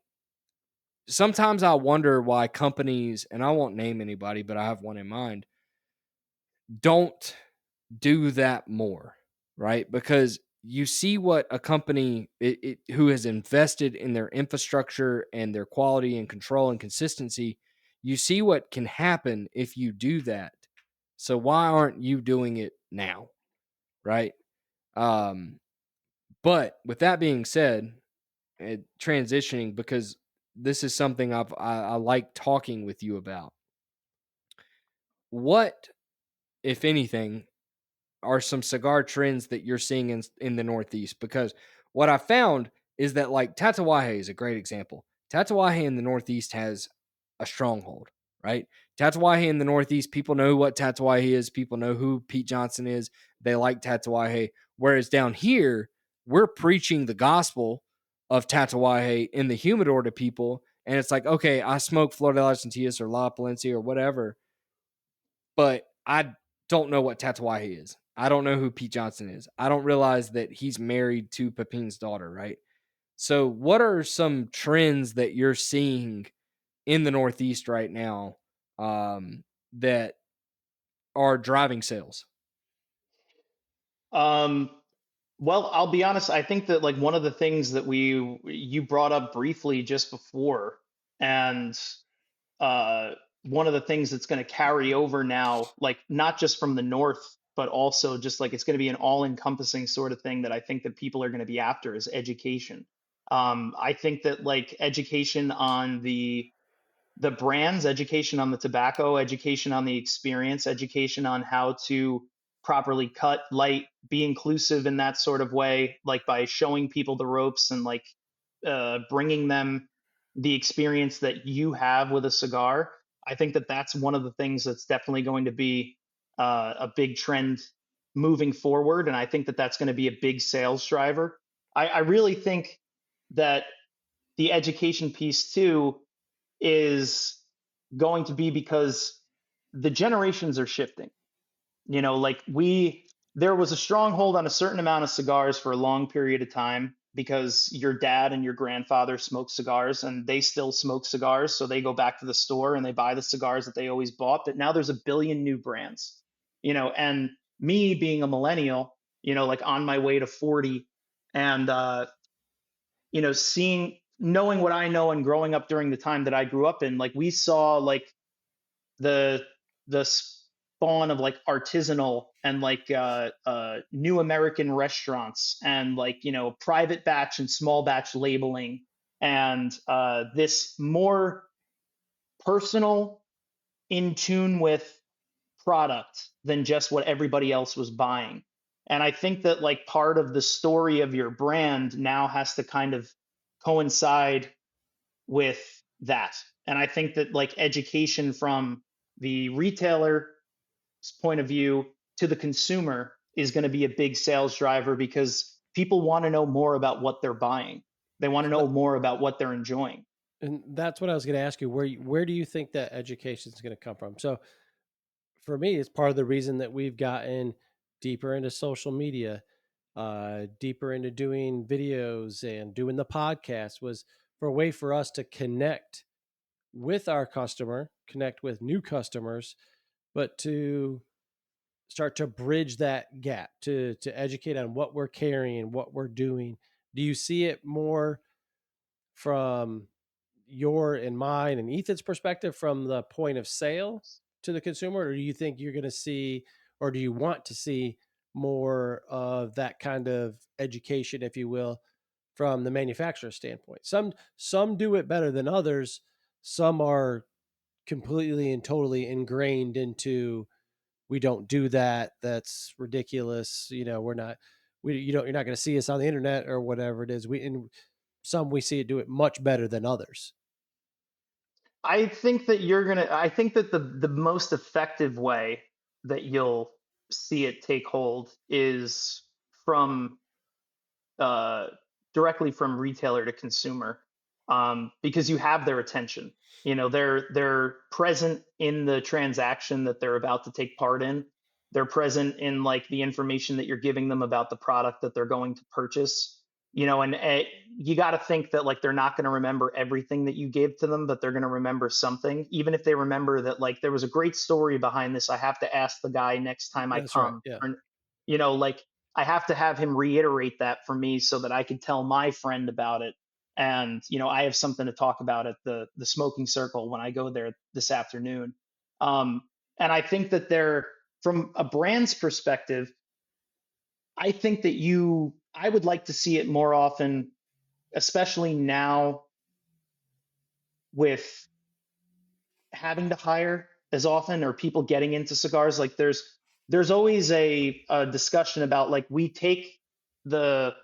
sometimes I wonder why companies, and I won't name anybody, but I have one in mind, don't do that more, right? Because you see what a company who has invested in their infrastructure and their quality and control and consistency, you see what can happen if you do that. So why aren't you doing it now, right? Um, but with that being said, transitioning, because this is something I like talking with you about. What, if anything, are some cigar trends that you're seeing in the Northeast? Because what I found is that, like, Tatuaje is a great example. Tatuaje in the Northeast has a stronghold, right? Tatuaje in the Northeast, people know what Tatuaje is. People know who Pete Johnson is. They like Tatuaje. Whereas down here, we're preaching the gospel of Tatuaje in the humidor to people. And it's like, okay, I smoke Flor de las Antillas or La Palencia or whatever, but I don't know what Tatuaje is. I don't know who Pete Johnson is. I don't realize that he's married to Pepin's daughter, right? So, what are some trends that you're seeing in the Northeast right now, that are driving sales? Um, Well, I'll be honest. I think that like one of the things that you brought up briefly just before, and uh, one of the things that's going to carry over now, like not just from the north, but also just like it's going to be an all-encompassing sort of thing that I think that people are going to be after is education. I think that like education on the brands, education on the tobacco, education on the experience, education on how to properly cut, light, be inclusive in that sort of way, like by showing people the ropes and like bringing them the experience that you have with a cigar. I think that that's one of the things that's definitely going to be a big trend moving forward. And I think that that's going to be a big sales driver. I really think that the education piece too is going to be because the generations are shifting. Like there was a stronghold on a certain amount of cigars for a long period of time because your dad and your grandfather smoked cigars and they still smoke cigars. So they go back to the store and they buy the cigars that they always bought. But now there's a billion new brands, and me being a millennial, like on my way to 40 and, knowing what I know and growing up during the time that I grew up in, like we saw like the the spawn of like artisanal and like new American restaurants and like private batch and small batch labeling and this more personal in tune with product than just what everybody else was buying. And I think that like part of the story of your brand now has to kind of coincide with that. And I think that like education from the retailer's point of view to the consumer is going to be a big sales driver because people want to know more about what they're buying. They want to And know more about what they're enjoying. that's what I was going to ask you. Where do you think that education is going to come from? So for me, it's part of the reason that we've gotten deeper into social media, deeper into doing videos and doing the podcast was for a way for us to connect with our customer, connect with new customers, but to start to bridge that gap, to educate on what we're carrying, what we're doing. Do you see it more from your and mine and Ethan's perspective from the point of sale to the consumer, or do you think you're going to see, or do you want to see more of that kind of education, if you will, from the manufacturer standpoint? Some do it better than others. Some are completely and totally ingrained into we don't do that. That's ridiculous. We're not. You're not going to see us on the internet or whatever it is. We see it do it much better than others. I think that the most effective way that you'll see it take hold is from uh, directly from retailer to consumer, because you have their attention. They're present in the transaction that they're about to take part in. They're present in like the information that you're giving them about the product that they're going to purchase. And you got to think that like they're not going to remember everything that you gave to them, but they're going to remember something. Even if they remember that like there was a great story behind this, I have to ask the guy next time I That's right. come. Yeah. Or, like I have to have him reiterate that for me so that I can tell my friend about it. And I have something to talk about at the smoking circle when I go there this afternoon. Um, and I think that from a brand's perspective, I think that I would like to see it more often, especially now with having to hire as often or people getting into cigars. Like there's always a discussion about like we take the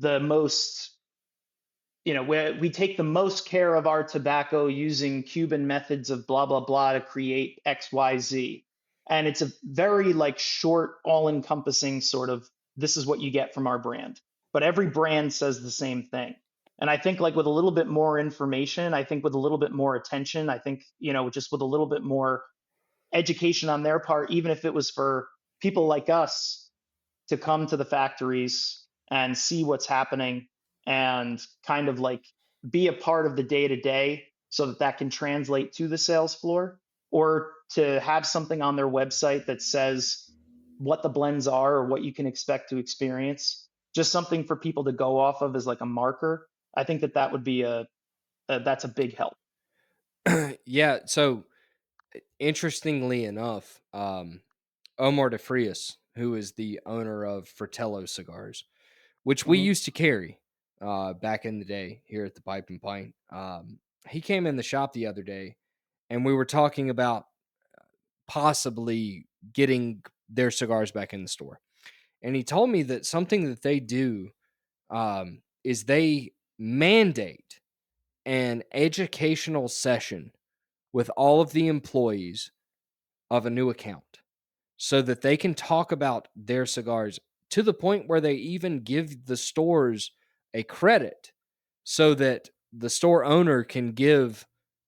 most where we take the most care of our tobacco using Cuban methods of blah blah blah to create XYZ. And it's a very like short, all-encompassing sort of this is what you get from our brand. But every brand says the same thing. And I think like with a little bit more information, I think with a little bit more attention, I think, just with a little bit more education on their part, even if it was for people like us to come to the factories and see what's happening and kind of like be a part of the day to day so that that can translate to the sales floor, or to have something on their website that says what the blends are or what you can expect to experience, just something for people to go off of as like a marker. I think that that would be that's a big help. Yeah. So interestingly enough, Omar DeFrias, who is the owner of Fratello Cigars, which we Hmm. used to carry back in the day here at the Pipe and Pint. He came in the shop the other day, and we were talking about possibly getting their cigars back in the store. And he told me that something that they do is they mandate an educational session with all of the employees of a new account so that they can talk about their cigars to the point where they even give the stores a credit so that the store owner can give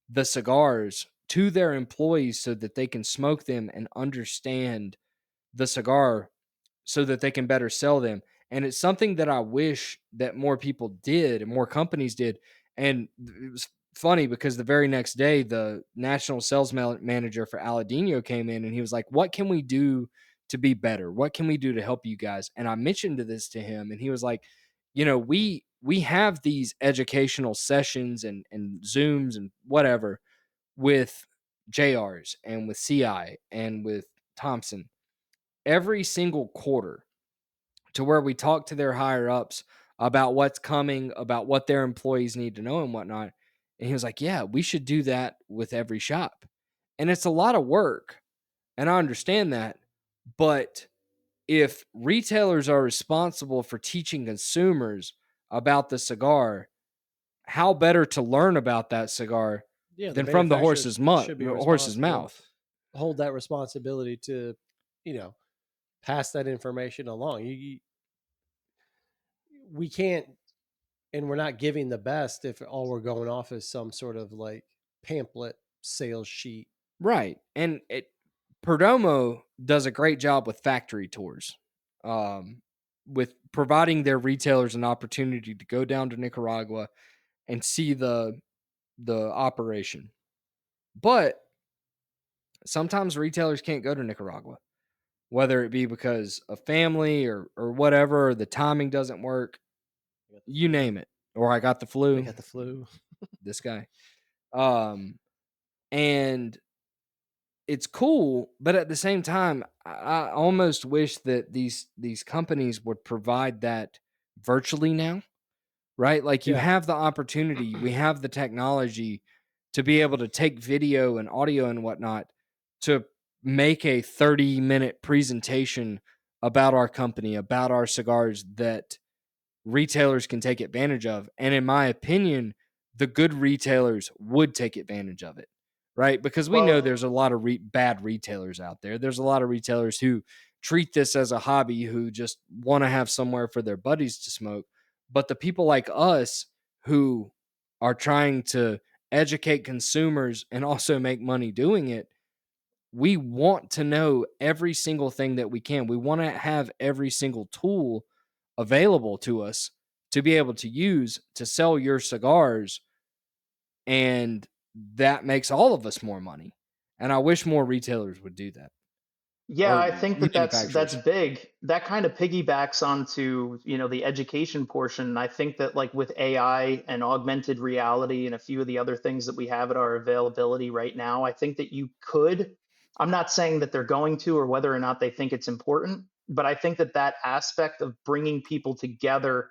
the cigars to their employees so that they can smoke them and understand the cigar so that they can better sell them. And it's something that I wish that more people did and more companies did. And it was funny because the very next day, the national sales manager for Aladino came in and he was like, "What can we do to be better? What can we do to help you guys?" And I mentioned this to him, and he was like, we have these educational sessions and Zooms and whatever with JRs and with CI and with Thompson every single quarter to where we talk to their higher ups about what's coming, about what their employees need to know and whatnot. And he was like, "Yeah, we should do that with every shop." And it's a lot of work. And I understand that. But if retailers are responsible for teaching consumers about the cigar, how better to learn about that cigar Yeah, the than from the manufacturers should be horse's responsible, mouth? hold that responsibility to, you know, pass that information along. We can't, and we're not giving the best if all we're going off is some sort of like pamphlet sales sheet. Right. And Perdomo does a great job with factory tours, with providing their retailers an opportunity to go down to Nicaragua and see the operation. But sometimes retailers can't go to Nicaragua, whether it be because of family or whatever, or the timing doesn't work, I got the you flu. name it. Or I got the I flu, got the flu. this guy. Um, and it's cool, but at the same time, I almost wish that these companies would provide that virtually now, right? Like you Yeah. have the opportunity, we have the technology to be able to take video and audio and whatnot to make a 30-minute presentation about our company, about our cigars that retailers can take advantage of. And in my opinion, the good retailers would take advantage of it, right? Because we know Well, there's a lot of bad retailers out there. There's a lot of retailers who treat this as a hobby, who just want to have somewhere for their buddies to smoke. But the people like us who are trying to educate consumers and also make money doing it, we want to know every single thing that we can. We want to have every single tool available to us to be able to use to sell your cigars. And that makes all of us more money. And I wish more retailers would do that, yeah, or I think that that's manufacturers. big. That kind of piggybacks onto, the education portion. I think that like with AI and augmented reality and a few of the other things that we have at our availability right now, I think that you could, I'm not saying that they're going to or whether or not they think it's important, but I think that that aspect of bringing people together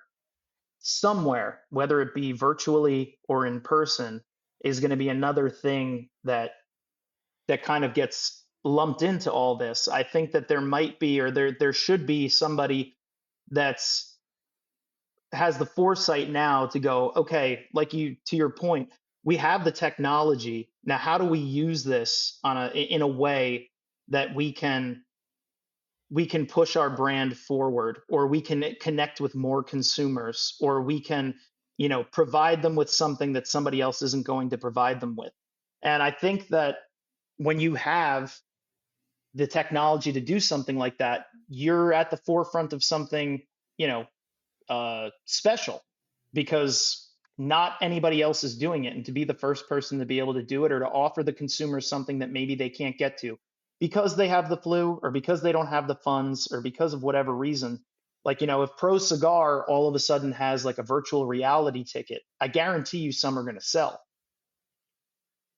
somewhere, whether it be virtually or in person, is going to be another thing that kind of gets lumped into all this. I think that there might be, or there should be somebody that's has the foresight now to go, okay, like you, to your point, we have the technology now. How do we use this in a way that we can push our brand forward, or we can connect with more consumers, or we can provide them with something that somebody else isn't going to provide them with. And I think that when you have the technology to do something like that, you're at the forefront of something, you know, special, because not anybody else is doing it. And to be the first person to be able to do it, or to offer the consumer something that maybe they can't get to. because they have the flu or because they don't have the funds or because of whatever reason, like, if Pro Cigar all of a sudden has like a virtual reality ticket, I guarantee you some are going to sell.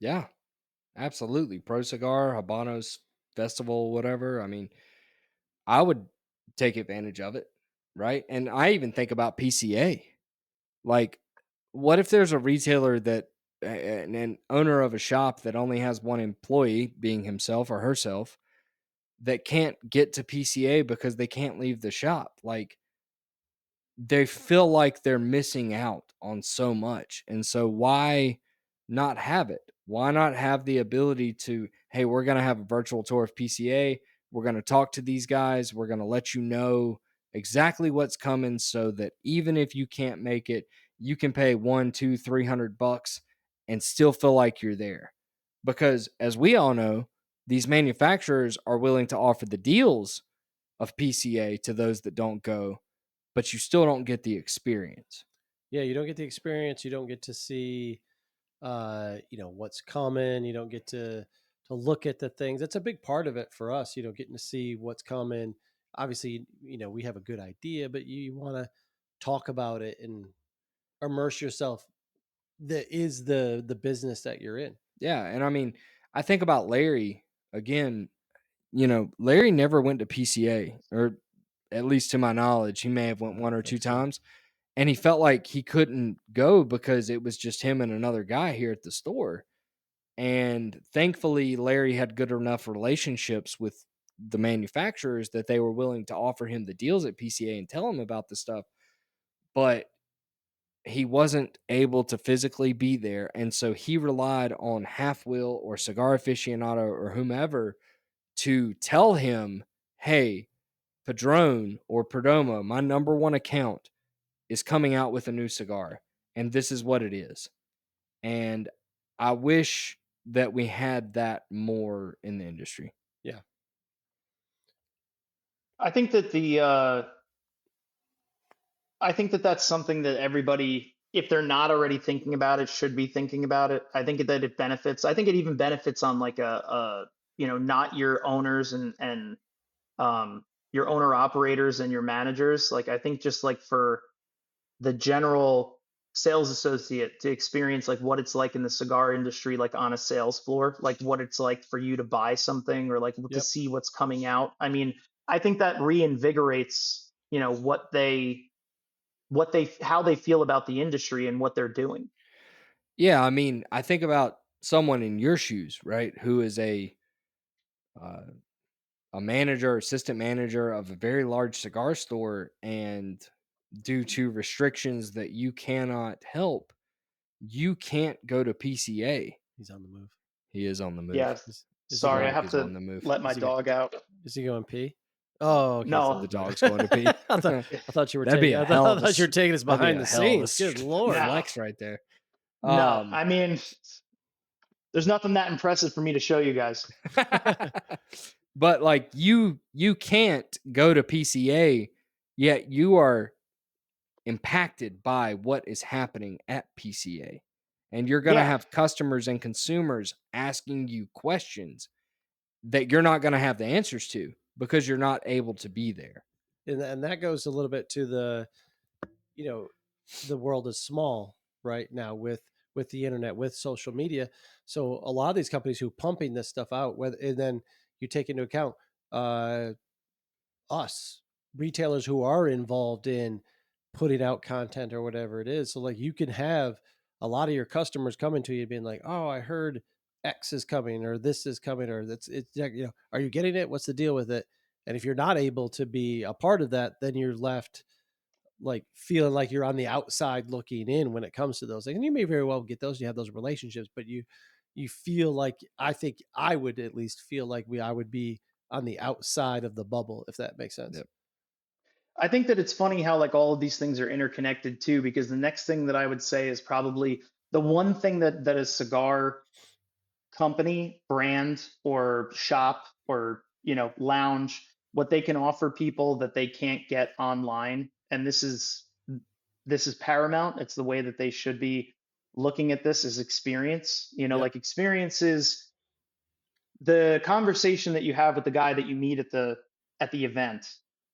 Yeah, absolutely. Pro Cigar, Habanos Festival, whatever. I mean, I would take advantage of it, right? And I even think about PCA. Like, what if there's a retailer that an owner of a shop that only has one employee, being himself or herself, that can't get to PCA because they can't leave the shop? Like, they feel like they're missing out on so much. And so why not have it? Why not have the ability to, hey, we're going to have a virtual tour of PCA. We're going to talk to these guys. We're going to let you know exactly what's coming so that even if you can't make it, you can pay one, two, $300 and still feel like you're there. Because as we all know, these manufacturers are willing to offer the deals of PCA to those that don't go, but you still don't get the experience. Yeah, you don't get the experience. You don't get to see, what's coming. You don't get to look at the things. That's a big part of it for us. Getting to see what's coming. Obviously, we have a good idea, but you want to talk about it and immerse yourself. That is the business that you're in. Yeah, and I mean, I think about Larry again. Larry never went to PCA, or at least to my knowledge, he may have went I one don't or two think so. times, and he felt like he couldn't go because it was just him and another guy here at the store. And thankfully, Larry had good enough relationships with the manufacturers that they were willing to offer him the deals at PCA and tell him about the stuff. But he wasn't able to physically be there. And so he relied on Half Wheel or Cigar Aficionado or whomever to tell him, hey, Padron or Perdomo, my number one account, is coming out with a new cigar. And this is what it is. And I wish that we had that more in the industry. Yeah. I think that I think that that's something that everybody, if they're not already thinking about it, should be thinking about it. I think that it benefits. I think it even benefits on like not your owners and um, your owner operators and your managers. Like, I think just like for the general sales associate to experience like what it's like in the cigar industry, like on a sales floor, like what it's like for you to buy something or like to Yep. see what's coming out. I mean, I think that reinvigorates, how they feel about the industry and what they're doing. Yeah, I mean, I think about someone in your shoes, right, who is uh, a manager, assistant manager of a very large cigar store, and due to restrictions that you cannot help, you can't go to PCA. He's on the move. He is on the move. Yeah. Is he Sorry, I going? Frank have is on to the move. let my Is he going? dog out. Is he going pee? Oh, okay. So No, The never mind. dog's going to pee. I thought you were That'd be taking. a hell I of a thought you were taking us that'd be behind a the hell of a scenes. Good lord. no, flex right there. no. Um, I mean, there's nothing that impressive for me to show you guys. but like you can't go to PCA, yet you are impacted by what is happening at PCA. And you're going to Yeah, have customers and consumers asking you questions that you're not going to have the answers to because you're not able to be there. And that goes a little bit to you know, the world is small right now with the internet, with social media. So a lot of these companies who pumping this stuff out, whether and then you take into account uh, us retailers who are involved in putting out content or whatever it is. So like you can have a lot of your customers coming to you being like, "Oh, I heard X is coming or this is coming or that's it's are you getting it? What's the deal with it?" And if you're not able to be a part of that, then you're left like feeling like you're on the outside looking in when it comes to those things. And you may very well get those, you have those relationships, but you feel like I think I would at least feel like I would be on the outside of the bubble, if that makes sense. Yep. I think that it's funny how like all of these things are interconnected too, because the next thing that I would say is probably the one thing that a cigar company, brand, or shop or lounge, what they can offer people that they can't get online, and this is paramount. It's the way that they should be looking at this, is experience. Yep. Like experiences, the conversation that you have with the guy that you meet at the event,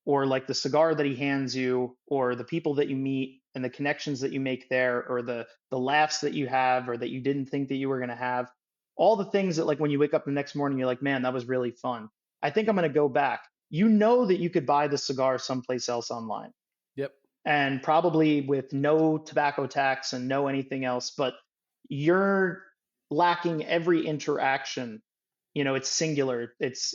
or like the cigar that he hands you, or the people that you meet and the connections that you make there, or the laughs that you have or that you didn't think that you were going to have, all the things that like when you wake up the next morning you're like, man, that was really fun. I think I'm going to go back. You know that you could buy the cigar someplace else online, Yep. and probably with no tobacco tax and no anything else, but you're lacking every interaction. You know, it's singular, it's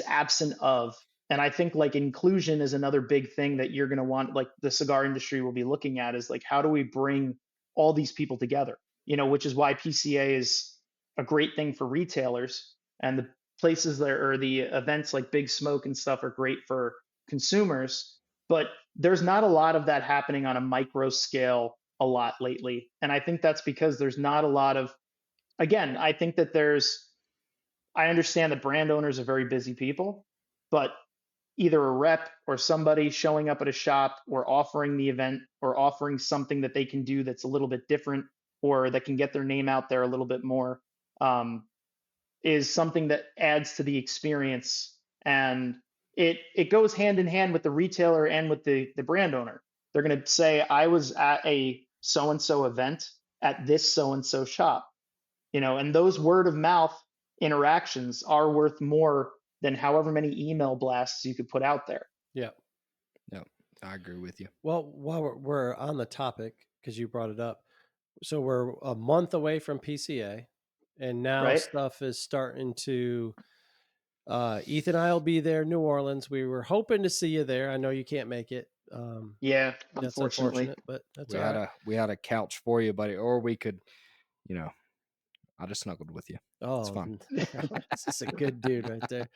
absent of. And I think like inclusion is another big thing that you're going to want, like the cigar industry will be looking at, is like, how do we bring all these people together? You know, which is why PCA is a great thing for retailers, and the places there, or the events like Big Smoke and stuff, are great for consumers. But there's not a lot of that happening on a micro scale a lot lately. And I think that's because there's not a lot of, again, I think that I understand that brand owners are very busy people, but either a rep or somebody showing up at a shop or offering the event or offering something that they can do that's a little bit different, or that can get their name out there a little bit more, um, is something that adds to the experience. And it goes hand in hand with the retailer and with the brand owner. They're going to say, I was at a so and so event at this so and so shop, you know, and those word of mouth interactions are worth more than however many email blasts you could put out there. Yeah. No, I agree with you. Well, while we're on the topic, because you brought it up, so we're a month away from PCA, and now Right? stuff is starting to. Ethan and I will be there, New Orleans. We were hoping to see you there. I know you can't make it. Yeah, That's unfortunately. unfortunate, but that's We all had right. we had a couch for you, buddy, or we could, you know, I just snuggled with you. It's Oh, fun. this is a good dude right there.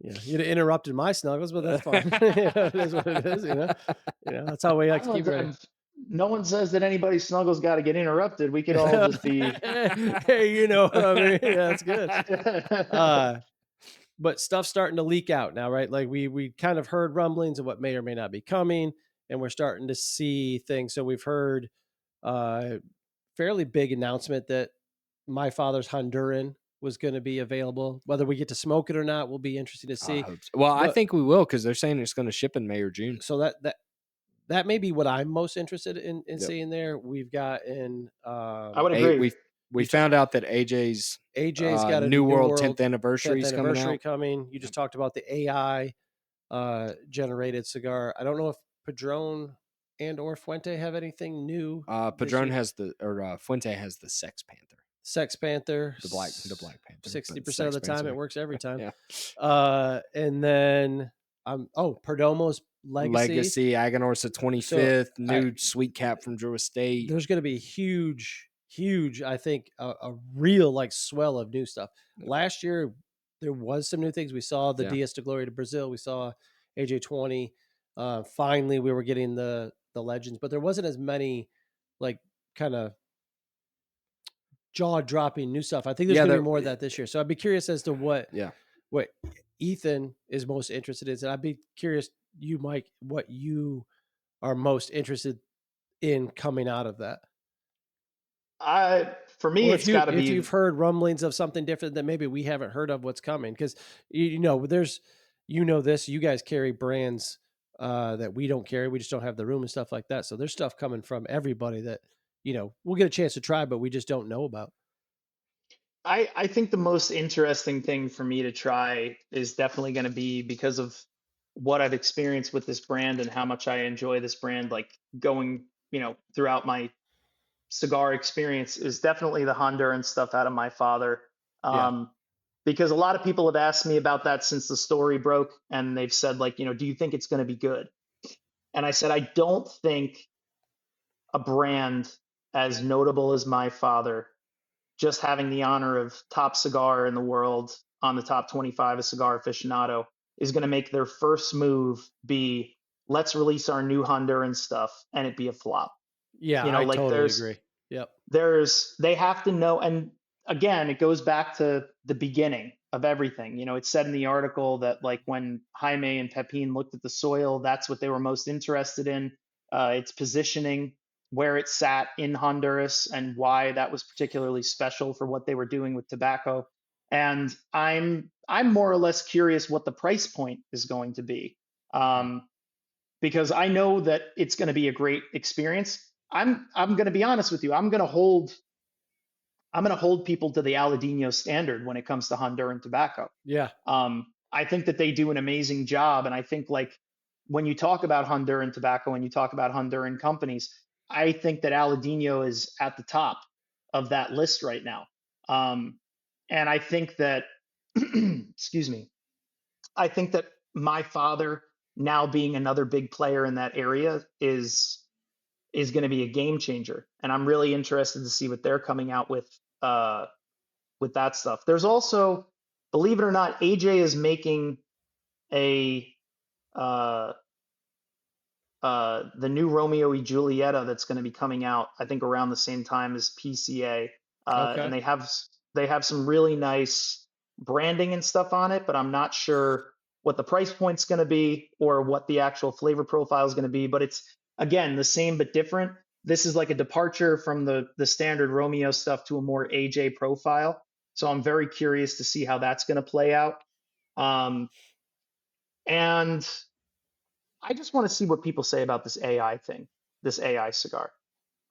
Yeah, you'd have interrupted my snuggles, but that's fine. It is what it is. That's how we like to keep it ready. No one says that anybody's snuggles got to get interrupted. We could all just be. Hey, you know what I mean? Yeah, that's good. But stuff's starting to leak out now, right? Like we kind of heard rumblings of what may or may not be coming, and we're starting to see things. So we've heard fairly big announcement that my father's Honduran was going to be available. Whether we get to smoke it or not will be interesting to I see. hope so. Well, I But think we will, because they're saying it's going to ship in May or June. so that may be what I'm most interested in Yep. seeing there. We've got in I would agree. We found out that AJ's got a New World 10th anniversary 10th is coming anniversary out. coming. You just talked about the AI generated cigar. I don't know if Padron and or Fuente have anything new. Padron has Fuente has the Sex Panther. Sex Panther, the Black Panther. 60% of the time it works every time. Yeah. And then Perdomo's Legacy. Aganor's the 25th, new Sweet Cap from Drew Estate. There's going to be huge, I think, a real like swell of new stuff. Yeah. Last year, there was some new things. We saw the Dias de Gloria to Brazil. We saw AJ20. Finally, we were getting the Legends, but there wasn't as many like kind of jaw-dropping new stuff. I think there's going to be more of that this year. So I'd be curious as to what Ethan is most interested in. And I'd be curious, you, Mike, what you are most interested in coming out of that. For me, it's got to be. If you've heard rumblings of something different that maybe we haven't heard of what's coming, because there's this. You guys carry brands that we don't carry. We just don't have the room and stuff like that. So there's stuff coming from everybody that we'll get a chance to try, but we just don't know about. I think the most interesting thing for me to try is definitely going to be, because of what I've experienced with this brand and how much I enjoy this brand, like going, throughout my cigar experience, is definitely the Honduran stuff out of my father. Because a lot of people have asked me about that since the story broke, and they've said, like, do you think it's going to be good? And I said, I don't think a brand as notable as my father, just having the honor of top cigar in the world on the top 25 of Cigar Aficionado, is going to make their first move be, let's release our new Honduran stuff, and it be a flop. Yeah, I totally agree. Yep. They have to know. And again, it goes back to the beginning of everything. It said in the article that, like, when Jaime and Pepin looked at the soil, that's what they were most interested in. Its positioning, where it sat in Honduras, and why that was particularly special for what they were doing with tobacco. And I'm more or less curious what the price point is going to be, um, because I know that it's going to be a great experience. I'm going to be honest with you. I'm going to hold people to the Aladino standard when it comes to Honduran tobacco. Yeah. I think that they do an amazing job, and I think like when you talk about Honduran tobacco and you talk about Honduran companies, I think that Aladino is at the top of that list right now. And I think that, excuse me, I think that my father now being another big player in that area is going to be a game changer, and I'm really interested to see what they're coming out with that stuff. There's also, believe it or not, AJ is making a uh, the new Romeo y Julieta that's going to be coming out, I think, around the same time as PCA, and Okay. they have some really nice branding and stuff on it, but I'm not sure what the price point's going to be or what the actual flavor profile is going to be. But it's again the same but different. This is like a departure from the standard Romeo stuff to a more AJ profile. So I'm very curious to see how that's going to play out. Um, and I just want to see what people say about this AI thing, this AI cigar.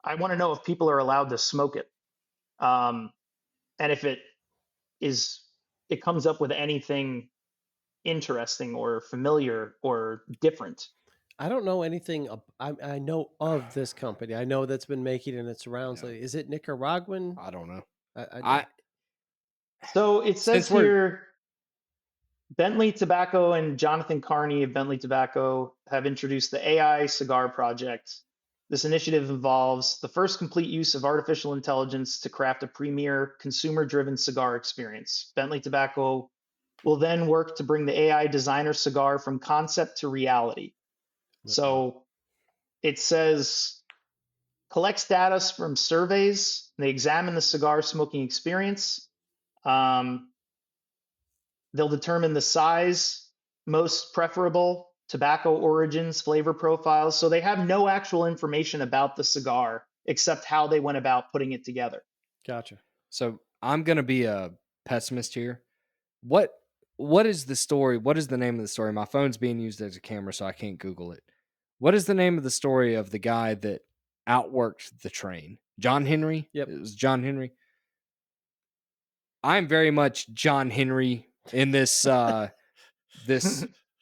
I want to know if people are allowed to smoke it, um, and if is it comes up with anything interesting or familiar or different. I don't know anything. I know of this company. I know that's been making in its rounds. Yeah, Like, is it Nicaraguan? I don't know. I I So it says since we're here Bentley Tobacco and Jonathan Carney of Bentley Tobacco have introduced the AI Cigar Project. This initiative involves the first complete use of artificial intelligence to craft a premier consumer driven cigar experience. Bentley Tobacco will then work to bring the AI designer cigar from concept to reality. So it says collects data from surveys, they examine the cigar smoking experience. Um, They'll determine the size, most preferable, tobacco origins, flavor profiles. So they have no actual information about the cigar except how they went about putting it together. Gotcha. so I'm gonna be a pessimist here. What what is the story? What is the name of the story? My phone's being used as a camera, so I can't Google it. What is the name of the story of the guy that outworked the train? John Henry? Yep. It was John Henry. I'm very much John Henry in this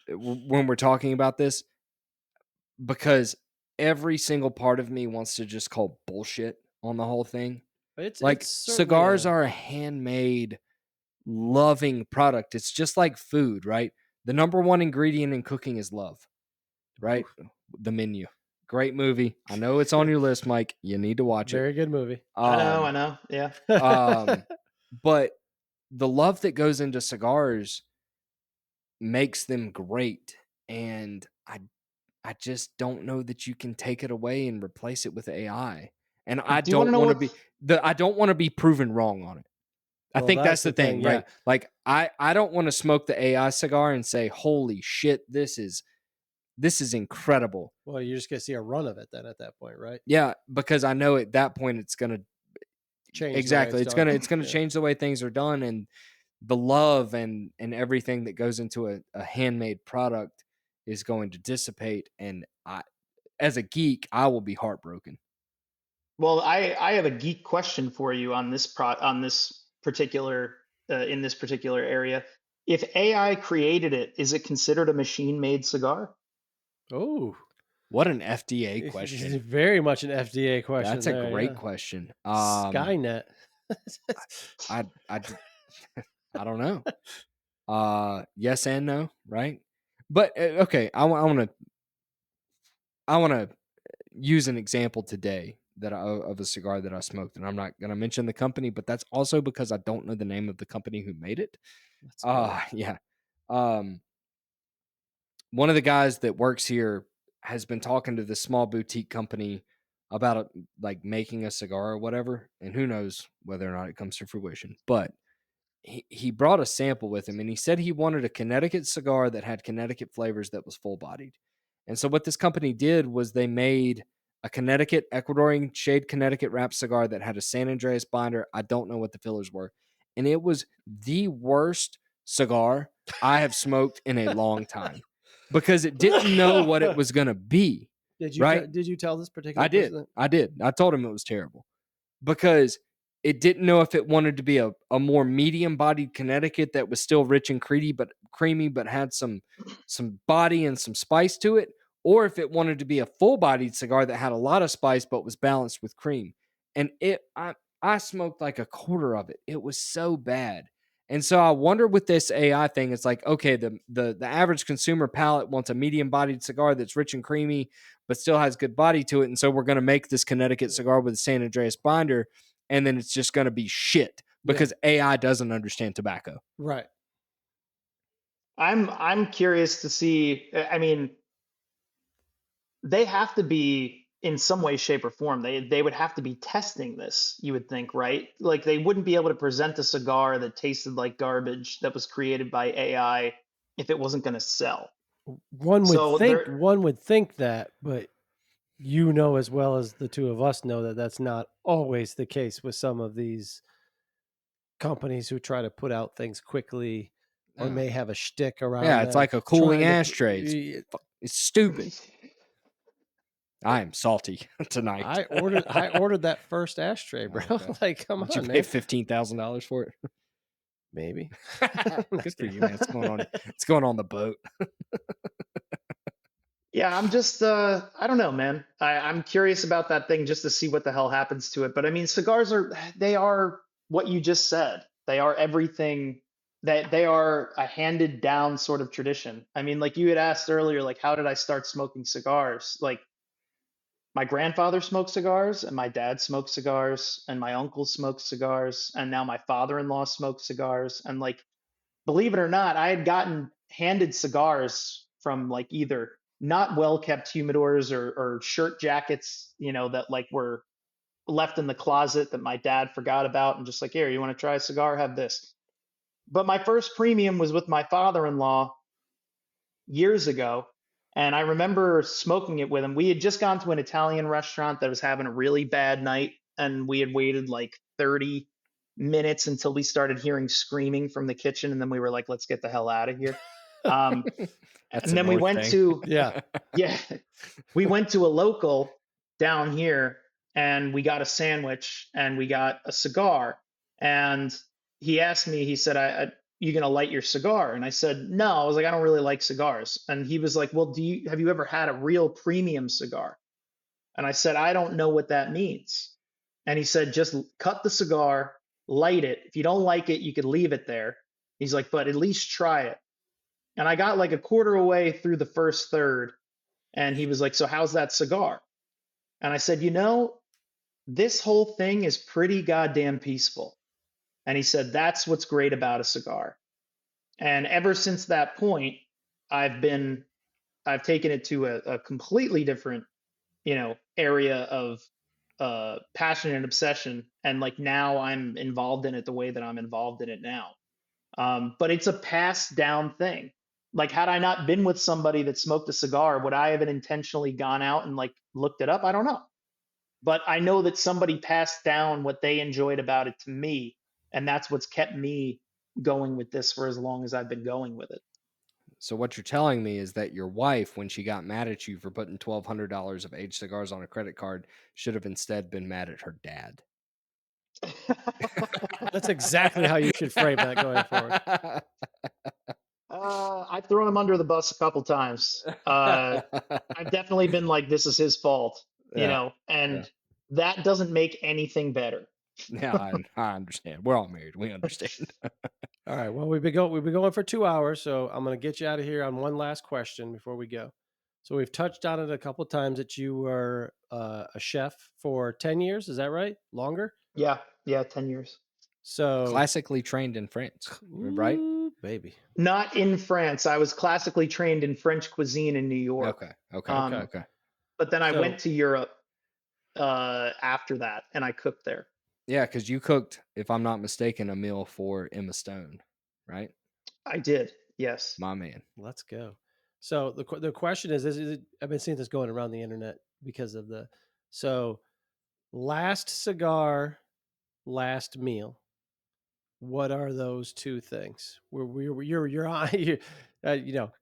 when we're talking about this because every single part of me wants to just call bullshit on the whole thing. It's Like certainly cigars a are a handmade loving product. It's just like food, right? The number one ingredient in cooking is love, whew, right? The Menu. Great movie. I know it's on your list, Mike. You need to watch it. very good movie. Um I know. Yeah. um but the love that goes into cigars makes them great, and I just don't know that you can take it away and replace it with AI. And I Do you want to don't know want to be what's I don't want to be proven wrong on it. I Well, think that's that's the the thing. thing, Yeah. right? Like I don't want to smoke the AI cigar and say, "Holy shit, this is incredible." Well, you're just gonna see a run of it then at that point, right? Yeah, because I know at that point it's going to Change the way exactly. it's done. It's going to Yeah. change the way things are done, and the love and everything that goes into a handmade product is going to dissipate, and I as a geek, I will be heartbroken. Well, I have a geek question for you on this particular in this particular area. If AI created it, is it considered a machine made cigar? Oh, What an FDA question. very much an FDA question That's a there. great Yeah. question. Skynet. I I don't know. Yes and no, right? But okay, I want to use an example today of a cigar that I smoked, and I'm not going to mention the company, but that's also because I don't know the name of the company who made it. That's fair. Yeah. Um, one of the guys that works here has been talking to this small boutique company about like making a cigar or whatever, and who knows whether or not it comes to fruition. But he brought a sample with him, and he said he wanted a Connecticut cigar that had Connecticut flavors that was full bodied. And so what this company did was they made a Connecticut Ecuadorian shade Connecticut wrap cigar that had a San Andreas binder. I don't know what the fillers were. and it was the worst cigar I have smoked in a long time because it didn't know what it was going to be, right? Did you tell this particular I did. person that? I did. I told him it was terrible because it didn't know if it wanted to be a more medium bodied Connecticut that was still rich and creamy, but had some body and some spice to it, or if it wanted to be a full bodied cigar that had a lot of spice but was balanced with cream. And I smoked like a quarter of it. It was so bad. And so I wonder with this AI thing, it's like, okay, the average consumer palate wants a medium bodied cigar that's rich and creamy, but still has good body to it. And so we're going to make this Connecticut cigar with a San Andreas binder, and then it's just going to be shit Yeah. because AI doesn't understand tobacco. Right. I'm curious to see. I mean, they have to be in some way, shape, or form. They would have to be testing this. You would think, right? Like they wouldn't be able to present a cigar that tasted like garbage that was created by AI if it wasn't going to sell. So they're One would think that, but you know as well as the two of us know that that's not always the case with some of these companies who try to put out things quickly or may have a shtick around Yeah, it's them like a cooling trying to ashtray. It's stupid. I am salty tonight. I ordered that first ashtray, bro. Okay. Like, come Did you on, pay man. $15,000 for it? Maybe. Good for you, man. It's going on the boat. Yeah, I'm just I don't know, man. I'm curious about that thing just to see what the hell happens to it. But I mean, cigars are what you just said. They are everything that they are a handed down sort of tradition. I mean, like you had asked earlier, like how did I start smoking cigars? Like my grandfather smoked cigars and my dad smoked cigars and my uncle smoked cigars and now my father-in-law smokes cigars and like believe it or not, I had gotten handed cigars from like either not well kept humidors or shirt jackets, you know, that like were left in the closet that my dad forgot about and just like, here, you want to try a cigar? Have this. But my first premium was with my father in law years ago. And I remember smoking it with him. We had just gone to an Italian restaurant that was having a really bad night. And we had waited like 30 minutes until we started hearing screaming from the kitchen. And then we were like, let's get the hell out of here. Um, That's and a then we North went thing. to, Yeah. yeah, we went to a local down here and we got a sandwich and we got a cigar. And he asked me, he said, you gonna light your cigar? And I said, no. I was like, I don't really like cigars. And he was like, well, have you ever had a real premium cigar? And I said, I don't know what that means. And he said, just cut the cigar, light it. If you don't like it, you could leave it there. He's like, but at least try it. And I got like a quarter away through the first third. And he was like, so how's that cigar? And I said, this whole thing is pretty goddamn peaceful. And he said, that's what's great about a cigar. And ever since that point, I've been, I've taken it to a completely different, area of passion and obsession. And like now I'm involved in it the way that I'm involved in it now. But it's a passed down thing. Like, had I not been with somebody that smoked a cigar, would I have intentionally gone out and like looked it up? I don't know. But I know that somebody passed down what they enjoyed about it to me. And that's what's kept me going with this for as long as I've been going with it. So what you're telling me is that your wife, when she got mad at you for putting $1,200 of aged cigars on a credit card, should have instead been mad at her dad. That's exactly how you should frame that going forward. I've thrown him under the bus a couple times. I've definitely been like, this is his fault, Yeah, yeah. and that doesn't make anything better. Yeah, I understand. We're all married. We understand. All right. Well, we've been going for 2 hours, so I'm going to get you out of here on one last question before we go. So we've touched on it a couple of times that you were a chef for 10 years. Is that right? Longer? Yeah, yeah, 10 years. So Classically trained in France, right? ooh, baby. Not in France. I was classically trained in French cuisine in New York. Okay, okay, Okay. okay. But then I So went to Europe after that, and I cooked there. Yeah, because you cooked, if I'm not mistaken, a meal for Emma Stone, right? I did, yes. My man. let's go. So the question is I've been seeing this going around the internet because of so last cigar, last meal. What are those 2 things? Where you're on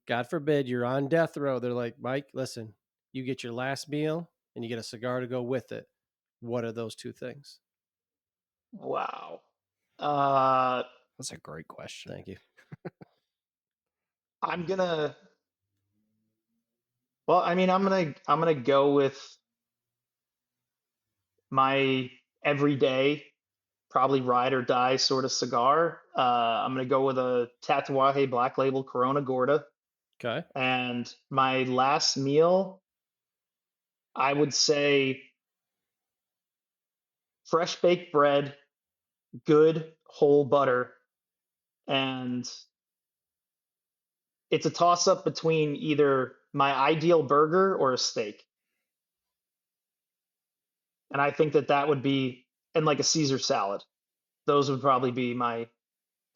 God forbid, you're on death row. They're like, "Mike, listen, you get your last meal and you get a cigar to go with it." What are those 2 things? Wow. Uh, That's a great question. Thank you. I'm gonna. Well, I mean, I'm gonna go with my everyday, probably ride or die sort of cigar. I'm gonna go with a Tatuaje Black Label Corona Gorda, Okay. and my last meal, I would say fresh baked bread, good whole butter, and it's a toss up between either my ideal burger or a steak. And I think that would be, and like a Caesar salad. Those would probably be my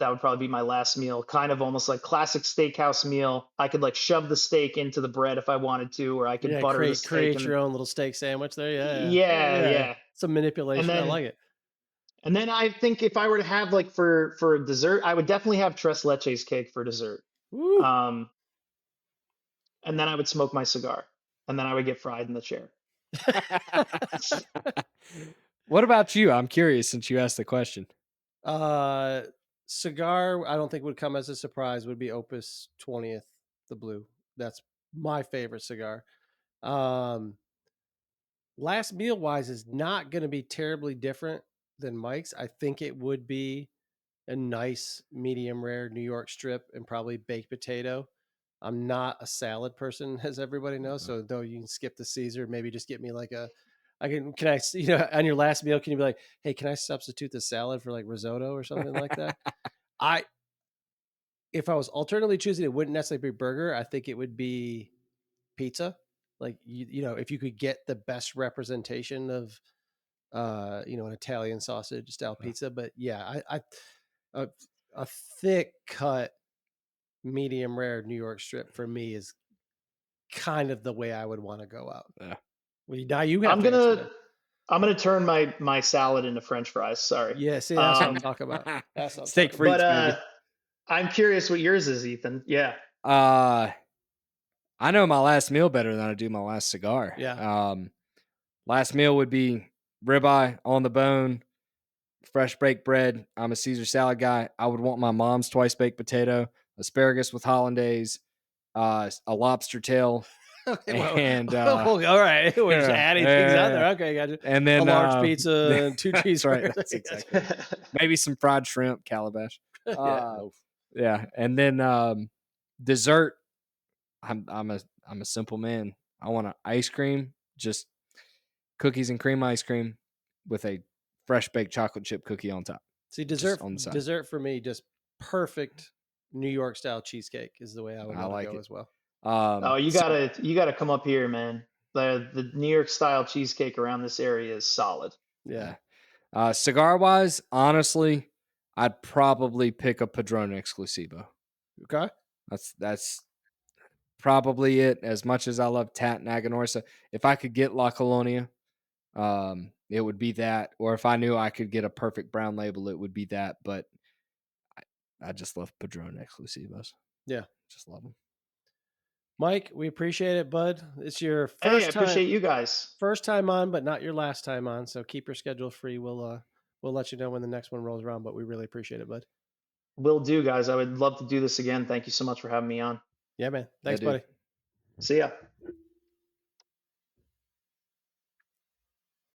that would probably be my last meal, kind of almost like classic steakhouse meal. I could like shove the steak into the bread if I wanted to, or I could Yeah, butter the steak create and your own little steak sandwich there. yeah, Yeah. yeah. Some And manipulation. I then like it. and then I think if I were to have like for dessert, I would definitely have tres leches cake for dessert. Woo! Um, and then I would smoke my cigar, and then I would get fried in the chair. What about you? I'm curious since you asked the question. Uh, cigar, I don't think would come as a surprise, would be Opus 20th, the blue. That's my favorite cigar. Um, last meal wise is not going to be terribly different than Mike's. I think it would be a nice medium rare New York strip and probably baked potato. I'm not a salad person, as everybody knows. So though you can skip the Caesar, maybe just get me like a. Can I on your last meal? Can you be like, hey, can I substitute the salad for like risotto or something like that? I If I was alternatively choosing, it wouldn't necessarily be burger. I think it would be pizza. Like if you could get the best representation of an Italian sausage style pizza. But yeah, a, a thick cut medium rare New York strip for me is kind of the way I would want to go out. Yeah. Well, now you have I'm to answer gonna that. I'm gonna turn my salad into French fries. Sorry. Yeah, see, that's what I'm Um, talking about. That's what I'm Steak talking about. but freaks, baby. I'm curious what yours is, Ethan. Yeah. Uh, I know my last meal better than I do my last cigar. Yeah. Last meal would be ribeye on the bone, fresh baked bread. I'm a Caesar salad guy. I would want my mom's twice baked potato, asparagus with hollandaise, a lobster tail, Okay, well, and all right. We're just yeah, adding things out yeah, there. Okay, got you. and A then large pizza and 2 that's right. cheeseburgers. That's exactly right. Maybe some fried shrimp, calabash. Yeah. Yeah, and then dessert. I'm a simple man. I want an ice cream, just cookies and cream ice cream with a fresh baked chocolate chip cookie on top, See, just on the side. dessert for me, just perfect New York style cheesecake is the way I would I want to like go it. as well. Oh, you So gotta come up here, man. The New York style cheesecake around this area is solid. Yeah. yeah. Cigar wise, honestly, I'd probably pick a Padron Exclusivo. Okay. That's probably it. As much as I love Tat and Aganorsa, if I could get La Colonia, it would be that. Or if I knew I could get a perfect brown label, it would be that. But I just love Padron Exclusivos. Yeah. Just love them. Mike, we appreciate it, bud. It's your Hey, I appreciate you guys. first time on, but not your last time on. So keep your schedule free. We'll let you know when the next one rolls around, but we really appreciate it, bud. Will do, guys. I would love to do this again. Thank you so much for having me on. Yeah, man. Yeah, Thanks, dude. buddy. See ya.